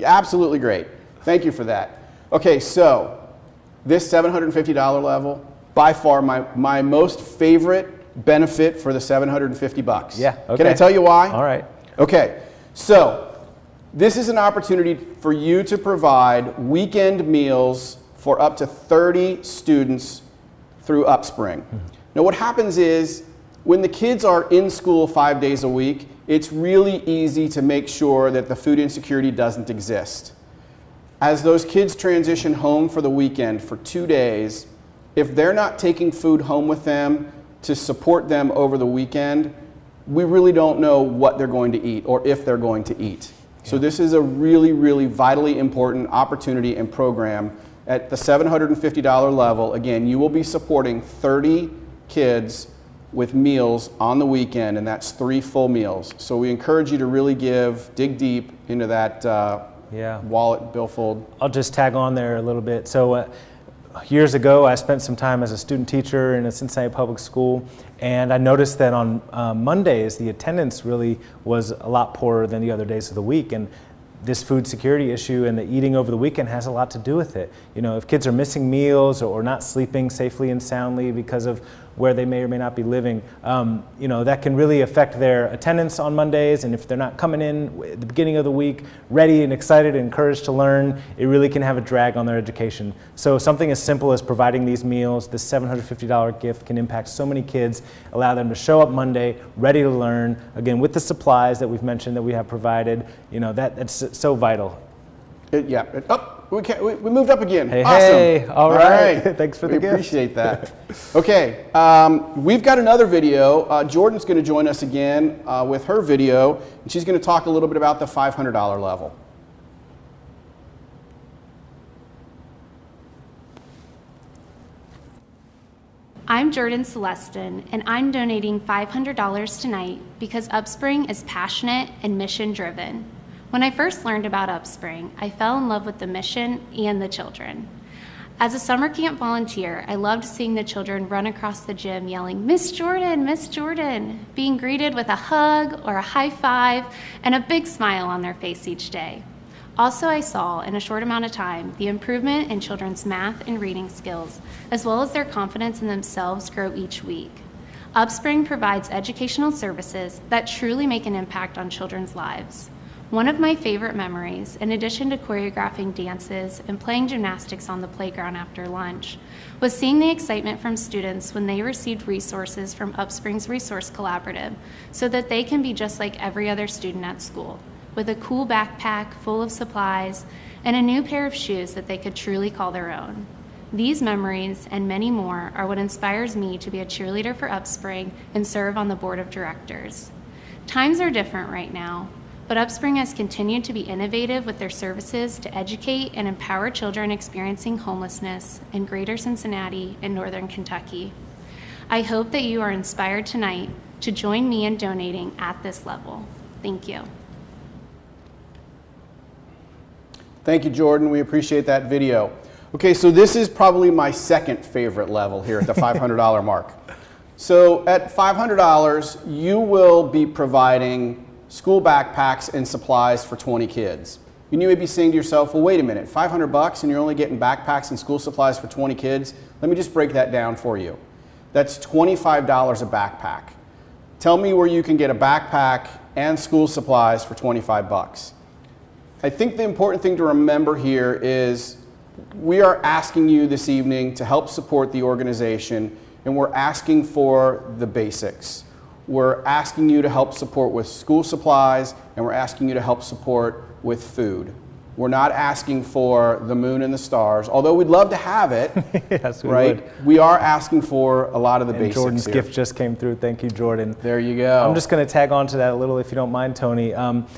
Absolutely great. Thank you for that. Okay, so this $750 level, by far my most favorite benefit for the $750. Yeah, okay. Can I tell you why? All right. Okay, so this is an opportunity for you to provide weekend meals for up to 30 students through UpSpring. Now what happens is when the kids are in school 5 days a week, it's really easy to make sure that the food insecurity doesn't exist. As those kids transition home for the weekend for 2 days, if they're not taking food home with them to support them over the weekend, we really don't know what they're going to eat or if they're going to eat. So this is a really, really vitally important opportunity and program. At the $750 level, again, you will be supporting 30 kids with meals on the weekend, and that's 3 full meals. So we encourage you to really dig deep into that wallet billfold. I'll just tag on there a little bit. So years ago, I spent some time as a student teacher in a Cincinnati public school, and I noticed that on Mondays, the attendance really was a lot poorer than the other days of the week. And this food security issue and the eating over the weekend has a lot to do with it. You know, if kids are missing meals or not sleeping safely and soundly because of where they may or may not be living, you know, that can really affect their attendance on Mondays. And if they're not coming in at the beginning of the week ready and excited and encouraged to learn, it really can have a drag on their education. So something as simple as providing these meals, this $750 gift, can impact so many kids, allow them to show up Monday ready to learn, again, with the supplies that we've mentioned that we have provided. You know, that's so vital. We moved up again. Hey, awesome. hey, all right. Thanks for the gift. We appreciate that. Okay, we've got another video. Jordan's going to join us again with her video, and she's going to talk a little bit about the $500 level. I'm Jordan Celestin, and I'm donating $500 tonight because UpSpring is passionate and mission-driven. When I first learned about UpSpring, I fell in love with the mission and the children. As a summer camp volunteer, I loved seeing the children run across the gym yelling, "Miss Jordan, Miss Jordan," being greeted with a hug or a high five and a big smile on their face each day. Also, I saw, in a short amount of time, the improvement in children's math and reading skills, as well as their confidence in themselves grow each week. UpSpring provides educational services that truly make an impact on children's lives. One of my favorite memories, in addition to choreographing dances and playing gymnastics on the playground after lunch, was seeing the excitement from students when they received resources from UpSpring's Resource Collaborative so that they can be just like every other student at school, with a cool backpack full of supplies and a new pair of shoes that they could truly call their own. These memories and many more are what inspires me to be a cheerleader for UpSpring and serve on the board of directors. Times are different right now, but UpSpring has continued to be innovative with their services to educate and empower children experiencing homelessness in Greater Cincinnati and Northern Kentucky. I hope that you are inspired tonight to join me in donating at this level. Thank you. Thank you, Jordan. We appreciate that video. Okay, so this is probably my second favorite level here at the $500 mark. So at $500, you will be providing school backpacks and supplies for 20 kids. You may be saying to yourself, well, wait a minute, $500 and you're only getting backpacks and school supplies for 20 kids? Let me just break that down for you. That's $25 a backpack. Tell me where you can get a backpack and school supplies for 25 bucks. I think the important thing to remember here is we are asking you this evening to help support the organization, and we're asking for the basics. We're asking you to help support with school supplies, and we're asking you to help support with food. We're not asking for the moon and the stars, although we'd love to have it. Yes, we right? would. We are asking for a lot of the basics. Jordan's here. gift just came through. Thank you, Jordan. There you go. I'm just going to tag on to that a little, if you don't mind, Tony.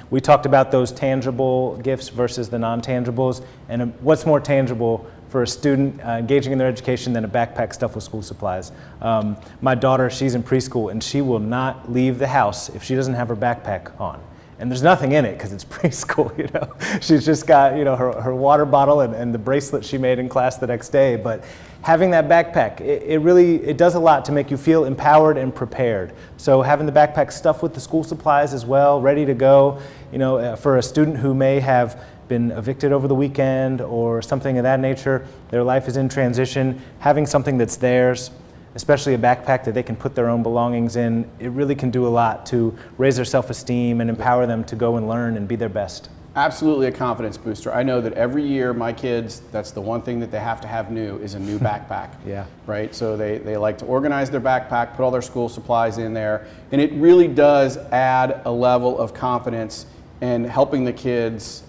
We talked about those tangible gifts versus the non-tangibles, and what's more tangible for a student engaging in their education than a backpack stuffed with school supplies. My daughter, she's in preschool, and she will not leave the house if she doesn't have her backpack on. And there's nothing in it because it's preschool, you know. She's just got, you know, her water bottle and the bracelet she made in class the next day. But having that backpack, it really does a lot to make you feel empowered and prepared. So having the backpack stuffed with the school supplies as well, ready to go, you know, for a student who may have been evicted over the weekend or something of that nature, their life is in transition, having something that's theirs, especially a backpack that they can put their own belongings in, it really can do a lot to raise their self-esteem and empower them to go and learn and be their best. Absolutely a confidence booster. I know that every year my kids, that's the one thing that they have to have new is a new backpack. Yeah. Right? So they like to organize their backpack, put all their school supplies in there, and it really does add a level of confidence in helping the kids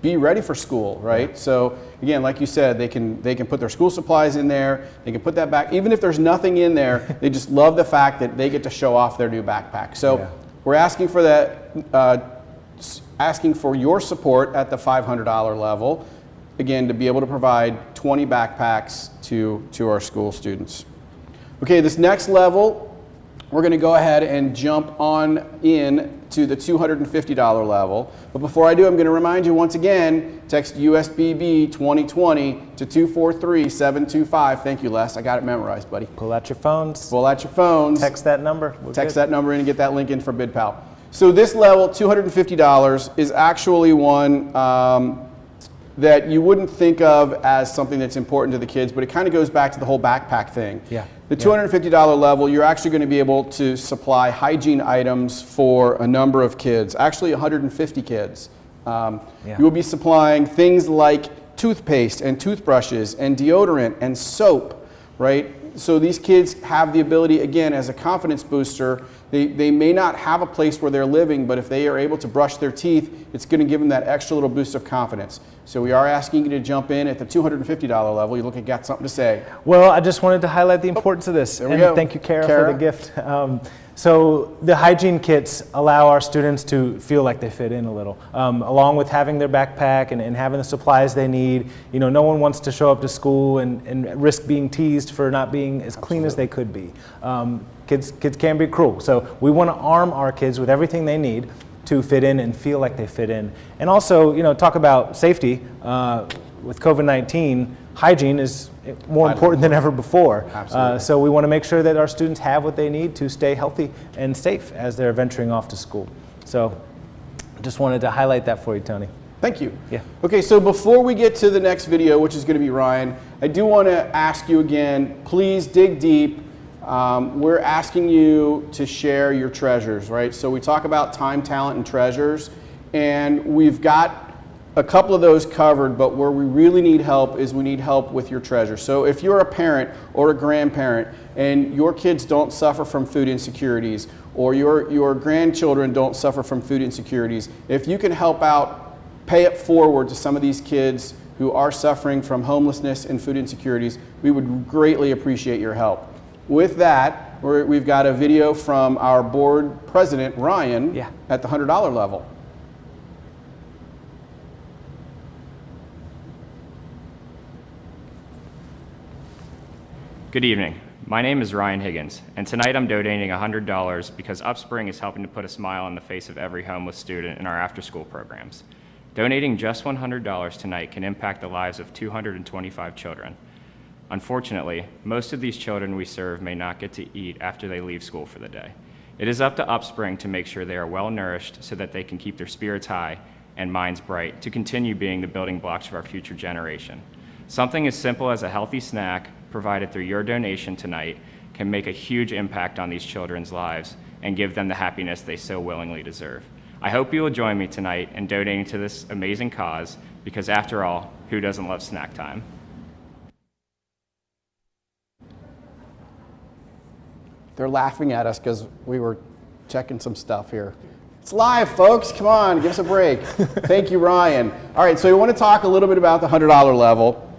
be ready for school, right? Yeah. So again, like you said, they can put their school supplies in there, they can put that back, even if there's nothing in there, they just love the fact that they get to show off their new backpack. So we're asking for that, asking for your support at the $500 level, again, to be able to provide 20 backpacks to our school students. Okay, this next level, we're going to go ahead and jump on in to the $250 level. But before I do, I'm going to remind you once again, text USBB 2020 to 243-725. Thank you, Les. I got it memorized, buddy. Pull out your phones. Pull out your phones. Text that number. Text that number in and get that link in for BidPal. So this level, $250, is actually one that you wouldn't think of as something that's important to the kids, but it kind of goes back to the whole backpack thing. Yeah. The $250 level, you're actually going to be able to supply hygiene items for a number of kids, actually 150 kids. You will be supplying things like toothpaste and toothbrushes and deodorant and soap, right? So these kids have the ability, again, as a confidence booster, they may not have a place where they're living, but if they are able to brush their teeth, it's going to give them that extra little boost of confidence. So we are asking you to jump in at the $250 level. You look like you got something to say. Well, I just wanted to highlight the importance of this. There we go. Thank you, Kara, for the gift. So the hygiene kits allow our students to feel like they fit in a little, along with having their backpack and having the supplies they need. You know, no one wants to show up to school and risk being teased for not being as clean as they could be. Kids can be cruel, so we want to arm our kids with everything they need to fit in and feel like they fit in. And also, you know, talk about safety. With COVID-19, hygiene is more important than ever before. So we want to make sure that our students have what they need to stay healthy and safe as they're venturing off to school. So just wanted to highlight that for you, Tony. Thank you. Yeah. Okay, so before we get to the next video, which is going to be Ryan, I do want to ask you again, please dig deep. We're asking you to share your treasures, right? So we talk about time, talent, and treasures, and we've got a couple of those covered, but where we really need help is we need help with your treasures. So if you're a parent or a grandparent and your kids don't suffer from food insecurities, or your grandchildren don't suffer from food insecurities, if you can help out, pay it forward to some of these kids who are suffering from homelessness and food insecurities, we would greatly appreciate your help. With that, we've got a video from our board president, Ryan, at the $100 level. Good evening. My name is Ryan Higgins, and tonight I'm donating $100 because UpSpring is helping to put a smile on the face of every homeless student in our after-school programs. Donating just $100 tonight can impact the lives of 225 children. Unfortunately, most of these children we serve may not get to eat after they leave school for the day. It is up to UpSpring to make sure they are well nourished so that they can keep their spirits high and minds bright to continue being the building blocks of our future generation. Something as simple as a healthy snack provided through your donation tonight can make a huge impact on these children's lives and give them the happiness they so willingly deserve. I hope you will join me tonight in donating to this amazing cause, because after all, who doesn't love snack time? They're laughing at us because we were checking some stuff here. It's live, folks. Come on, give us a break. Thank you, Ryan. All right, so we want to talk a little bit about the $100 level.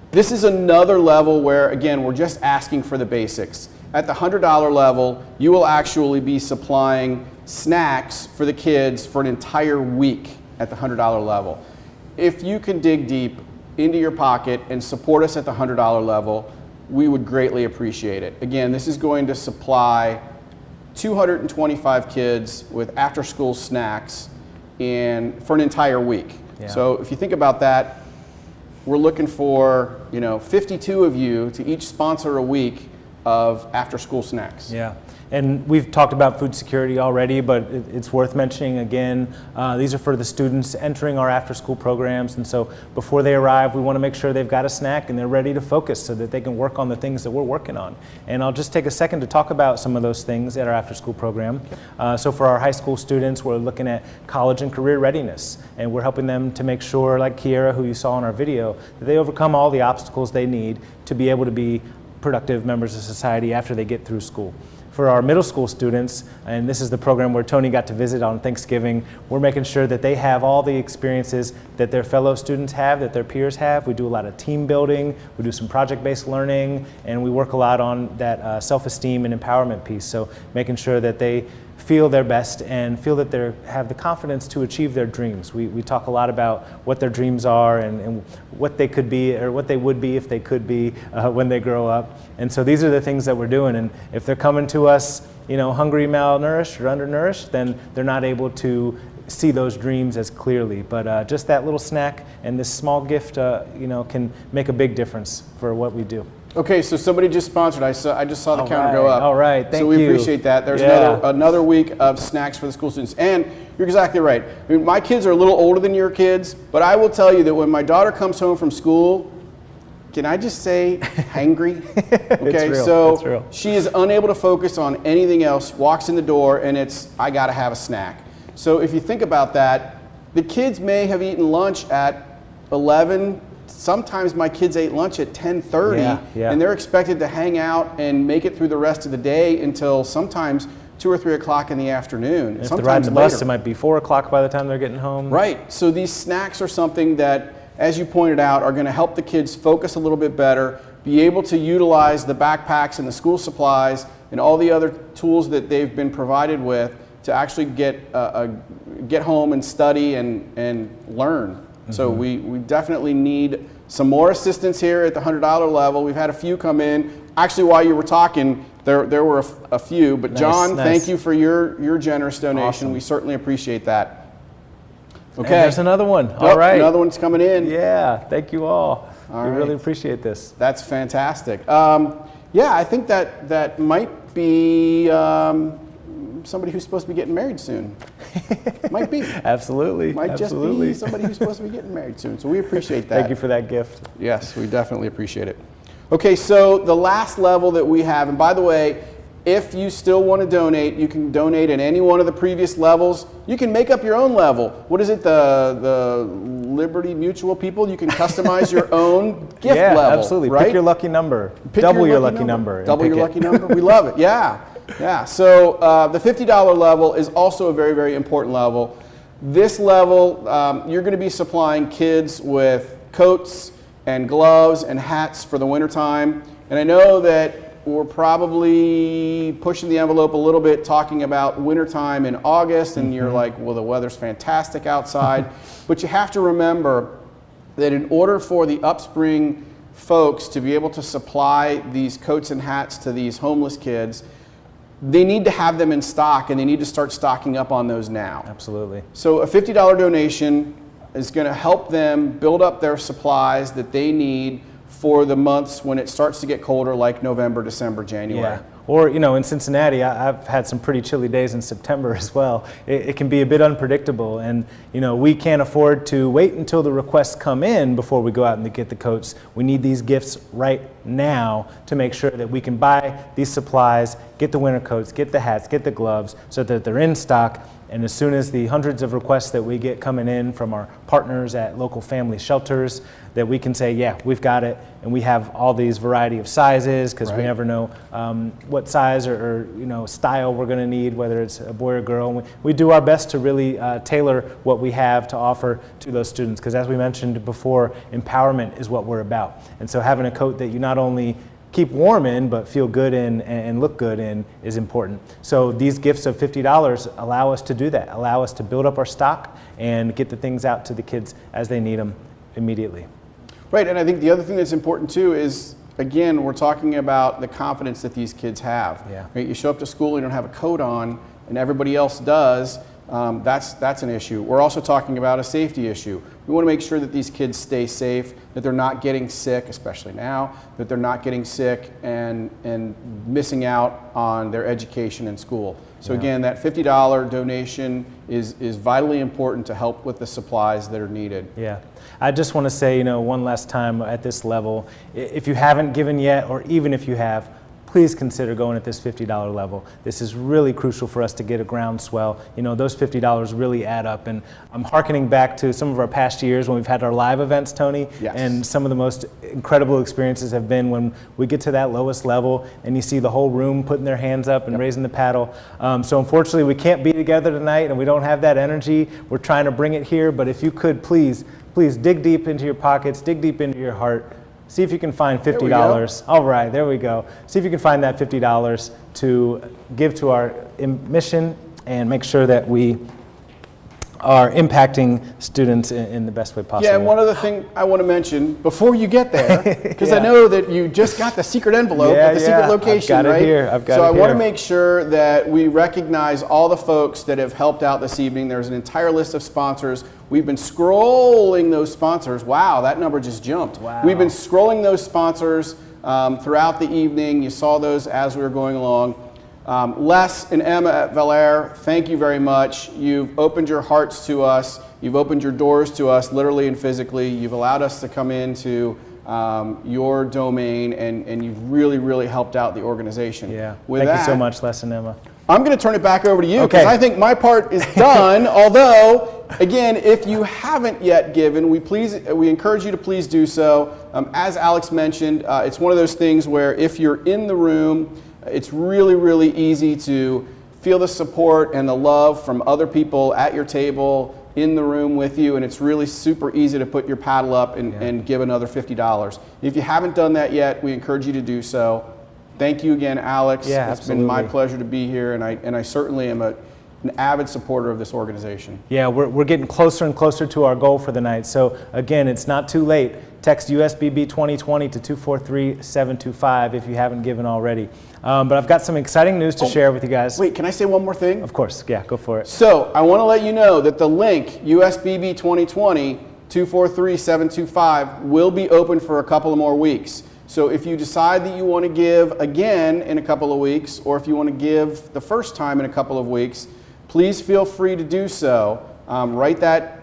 This is another level where, again, we're just asking for the basics. At the $100 level, you will actually be supplying snacks for the kids for an entire week at the $100 level. If you can dig deep into your pocket and support us at the $100 level, we would greatly appreciate it. Again, this is going to supply 225 kids with after-school snacks for an entire week. Yeah. So if you think about that, we're looking for 52 of you to each sponsor a week of after-school snacks. Yeah. And we've talked about food security already, but it's worth mentioning again, these are for the students entering our after-school programs, and so before they arrive, we want to make sure they've got a snack and they're ready to focus so that they can work on the things that we're working on. And I'll just take a second to talk about some of those things at our after-school program. So for our high school students, we're looking at college and career readiness, and we're helping them to make sure, like Kiera, who you saw in our video, that they overcome all the obstacles they need to be able to be productive members of society after they get through school. For our middle school students, and this is the program where Tony got to visit on Thanksgiving, we're making sure that they have all the experiences that their fellow students have, that their peers have. We do a lot of team building, we do some project-based learning, and we work a lot on that self-esteem and empowerment piece. So making sure that they feel their best and feel that they have the confidence to achieve their dreams. We talk a lot about what their dreams are and what they could be, or what they would be if they could be when they grow up. And so these are the things that we're doing. And if they're coming to us, hungry, malnourished, or undernourished, then they're not able to see those dreams as clearly. But just that little snack and this small gift, can make a big difference for what we do. Okay, so somebody just sponsored. I just saw the counter go up. All right, thank you. So we appreciate that. There's another week of snacks for the school students. And you're exactly right. I mean, my kids are a little older than your kids, but I will tell you that when my daughter comes home from school, can I just say hangry? Okay, it's real. so it's real. She is unable to focus on anything else, walks in the door, and it's, I gotta have a snack. So if you think about that, the kids may have eaten lunch at 11. Sometimes my kids ate lunch at 10:30, and they're expected to hang out and make it through the rest of the day until sometimes 2 or 3 o'clock in the afternoon. If they're riding the bus, it might be 4 o'clock by the time they're getting home. Right. So these snacks are something that, as you pointed out, are going to help the kids focus a little bit better, be able to utilize the backpacks and the school supplies and all the other tools that they've been provided with to actually get home and study and learn. So we definitely need some more assistance here at the $100 level. We've had a few come in. Actually, while you were talking, there were a few. But John, thank you for your generous donation. Awesome. We certainly appreciate that. Okay. And there's another one. All right. Another one's coming in. Yeah. Thank you all. We right. really appreciate this. That's fantastic. Yeah, I think that might be somebody who's supposed to be getting married soon. Might be. Absolutely. Might just be somebody who's supposed to be getting married soon. So we appreciate that. Thank you for that gift. Yes, we definitely appreciate it. Okay, so the last level that we have, and by the way, if you still want to donate, you can donate in any one of the previous levels. You can make up your own level. What is it, the Liberty Mutual people? You can customize your own gift level. Yeah, absolutely. Right? Pick your lucky number. Double your lucky number. Double your lucky number. We love it. Yeah. Yeah. So the $50 level is also a very, very important level. This level, you're going to be supplying kids with coats and gloves and hats for the wintertime. And I know that we're probably pushing the envelope a little bit talking about wintertime in August, and you're like, well, the weather's fantastic outside. But you have to remember that in order for the UpSpring folks to be able to supply these coats and hats to these homeless kids, they need to have them in stock, and they need to start stocking up on those now. Absolutely. So a $50 donation is going to help them build up their supplies that they need for the months when it starts to get colder, like November, December, January. Yeah. Or, you know, in Cincinnati, I've had some pretty chilly days in September as well. It can be a bit unpredictable, and, you know, we can't afford to wait until the requests come in before we go out and get the coats. We need these gifts right now to make sure that we can buy these supplies, get the winter coats, get the hats, get the gloves, so that they're in stock. And as soon as the hundreds of requests that we get coming in from our partners at local family shelters, that we can say, yeah, we've got it, and we have all these variety of sizes, because we never know what size or you know, style we're going to need, whether it's a boy or girl. And we do our best to really tailor what we have to offer to those students, because as we mentioned before, empowerment is what we're about. And so having a coat that you not only keep warm in, but feel good in and look good in is important. So these gifts of $50 allow us to do that, allow us to build up our stock and get the things out to the kids as they need them immediately. Right, and I think the other thing that's important too is, again, we're talking about the confidence that these kids have. Yeah. Right? You show up to school, you don't have a coat on, and everybody else does. That's an issue. We're also talking about a safety issue. We want to make sure that these kids stay safe, that they're not getting sick, especially now, that they're not getting sick and missing out on their education in school. So again, that $50 donation is vitally important to help with the supplies that are needed. Yeah. I just want to say, you know, one last time at this level, if you haven't given yet, or even if you have, please consider going at this $50 level. This is really crucial for us to get a groundswell. You know, those $50 really add up. And I'm hearkening back to some of our past years when we've had our live events, Tony. Yes. And some of the most incredible experiences have been when we get to that lowest level and you see the whole room putting their hands up and raising the paddle. So unfortunately, we can't be together tonight and we don't have that energy. We're trying to bring it here, but if you could, please dig deep into your pockets, dig deep into your heart. See if you can find $50. All right, there we go. See if you can find that $50 to give to our mission and make sure that we are impacting students in the best way possible. Yeah, and one other thing I want to mention before you get there, because I know that you just got the secret envelope at the secret location, I've got right? It here. I've got so it I here. want to make sure that we recognize all the folks that have helped out this evening. There's an entire list of sponsors. We've been scrolling those sponsors. Wow, that number just jumped. Wow. We've been scrolling those sponsors throughout the evening. You saw those as we were going along. Les and Emma at Valere, thank you very much. You've opened your hearts to us. You've opened your doors to us, literally and physically. You've allowed us to come into your domain, and you've really, really helped out the organization. Yeah. With Thank you so much, Les and Emma. I'm going to turn it back over to you because I think my part is done. Although, again, if you haven't yet given, we encourage you to please do so. As Alex mentioned, it's one of those things where if you're in the room, it's really, really easy to feel the support and the love from other people at your table, in the room with you, and it's really super easy to put your paddle up and give another $50. If you haven't done that yet, we encourage you to do so. Thank you again, Alex. Yeah, it's been my pleasure to be here, and I certainly am an avid supporter of this organization. Yeah, we're getting closer and closer to our goal for the night. So again, it's not too late. Text USBB 2020 to 243-725 if you haven't given already. But I've got some exciting news to share with you guys. Wait, can I say one more thing? Of course, yeah, go for it. So I want to let you know that the link USBB 2020 243-725 will be open for a couple of more weeks. So if you decide that you want to give again in a couple of weeks, or if you want to give the first time in a couple of weeks, please feel free to do so. Write that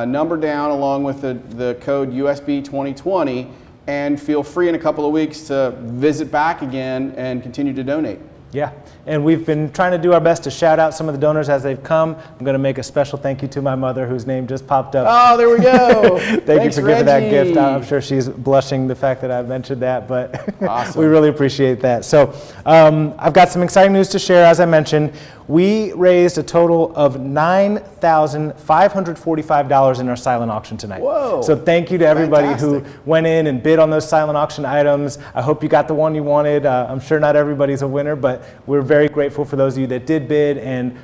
number down along with the code USB 2020, and feel free in a couple of weeks to visit back again and continue to donate. Yeah, and we've been trying to do our best to shout out some of the donors as they've come. I'm going to make a special thank you to my mother, whose name just popped up. Oh, there we go. Thank you for giving that gift. I'm sure she's blushing the fact that I mentioned that, but awesome. We really appreciate that. So I've got some exciting news to share. As I mentioned, we raised a total of $9,545 in our silent auction tonight. Whoa. So thank you to everybody who went in and bid on those silent auction items. I hope you got the one you wanted. I'm sure not everybody's a winner, but we're very grateful for those of you that did bid, and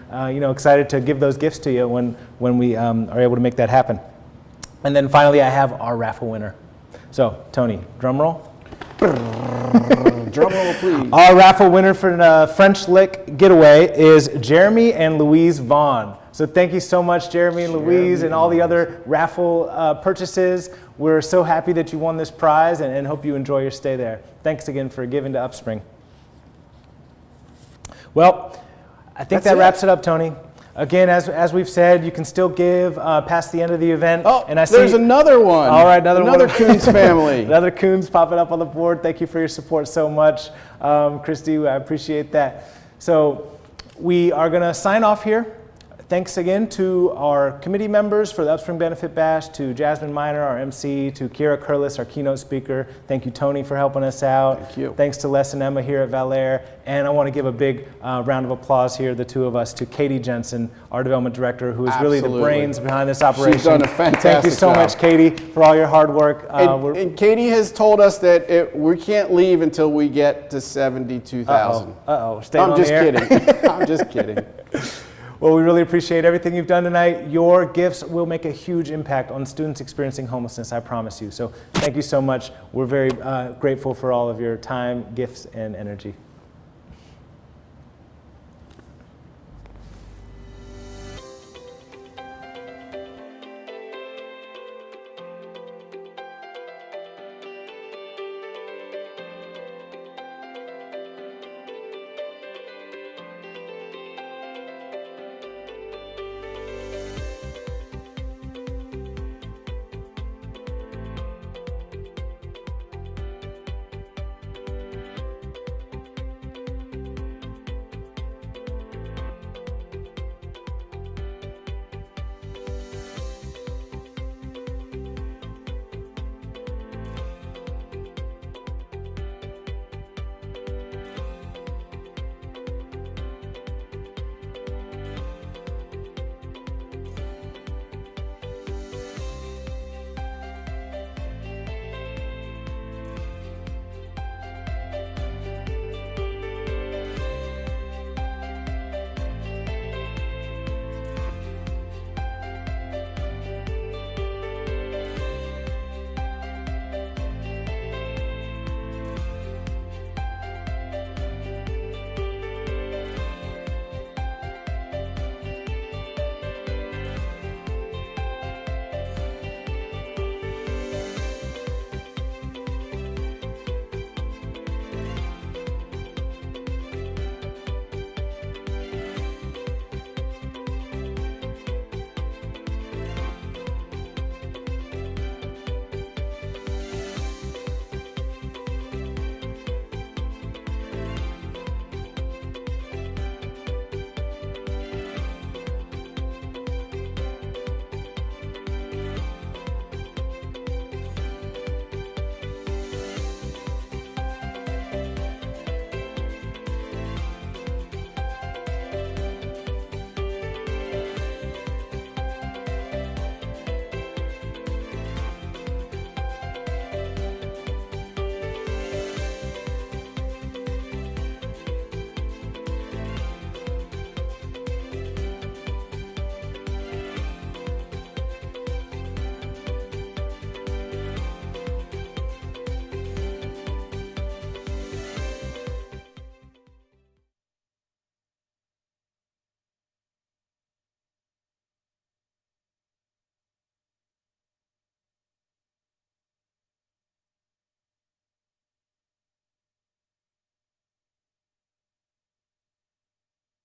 excited to give those gifts to you when we are able to make that happen. And then finally, I have our raffle winner. So Tony, drum roll. Drum roll, please. Our raffle winner for the French Lick Getaway is Jeremy and Louise Vaughn. So thank you so much, Jeremy and Louise, and all the other raffle purchases. We're so happy that you won this prize, and hope you enjoy your stay there. Thanks again for giving to UpSpring. Well, I think that wraps it up, Tony. Again, as we've said, you can still give past the end of the event. Oh, and I see, there's another one. All right, another Coons family. Another Coons popping up on the board. Thank you for your support so much. Christy, I appreciate that. So we are going to sign off here. Thanks again to our committee members for the UpSpring Benefit Bash, to Jasmine Miner, our MC, to Kira Curlis, our keynote speaker. Thank you, Tony, for helping us out. Thank you. Thanks to Les and Emma here at Valair. And I want to give a big round of applause here, the two of us, to Katie Jensen, our development director, who is really the brains behind this operation. She's done a fantastic Thank you so job. much, Katie, for all your hard work. And Katie has told us that we can't leave until we get to 72,000. Uh-oh. I'm just kidding. I'm just kidding. Well, we really appreciate everything you've done tonight. Your gifts will make a huge impact on students experiencing homelessness, I promise you. So thank you so much. We're very grateful for all of your time, gifts, and energy.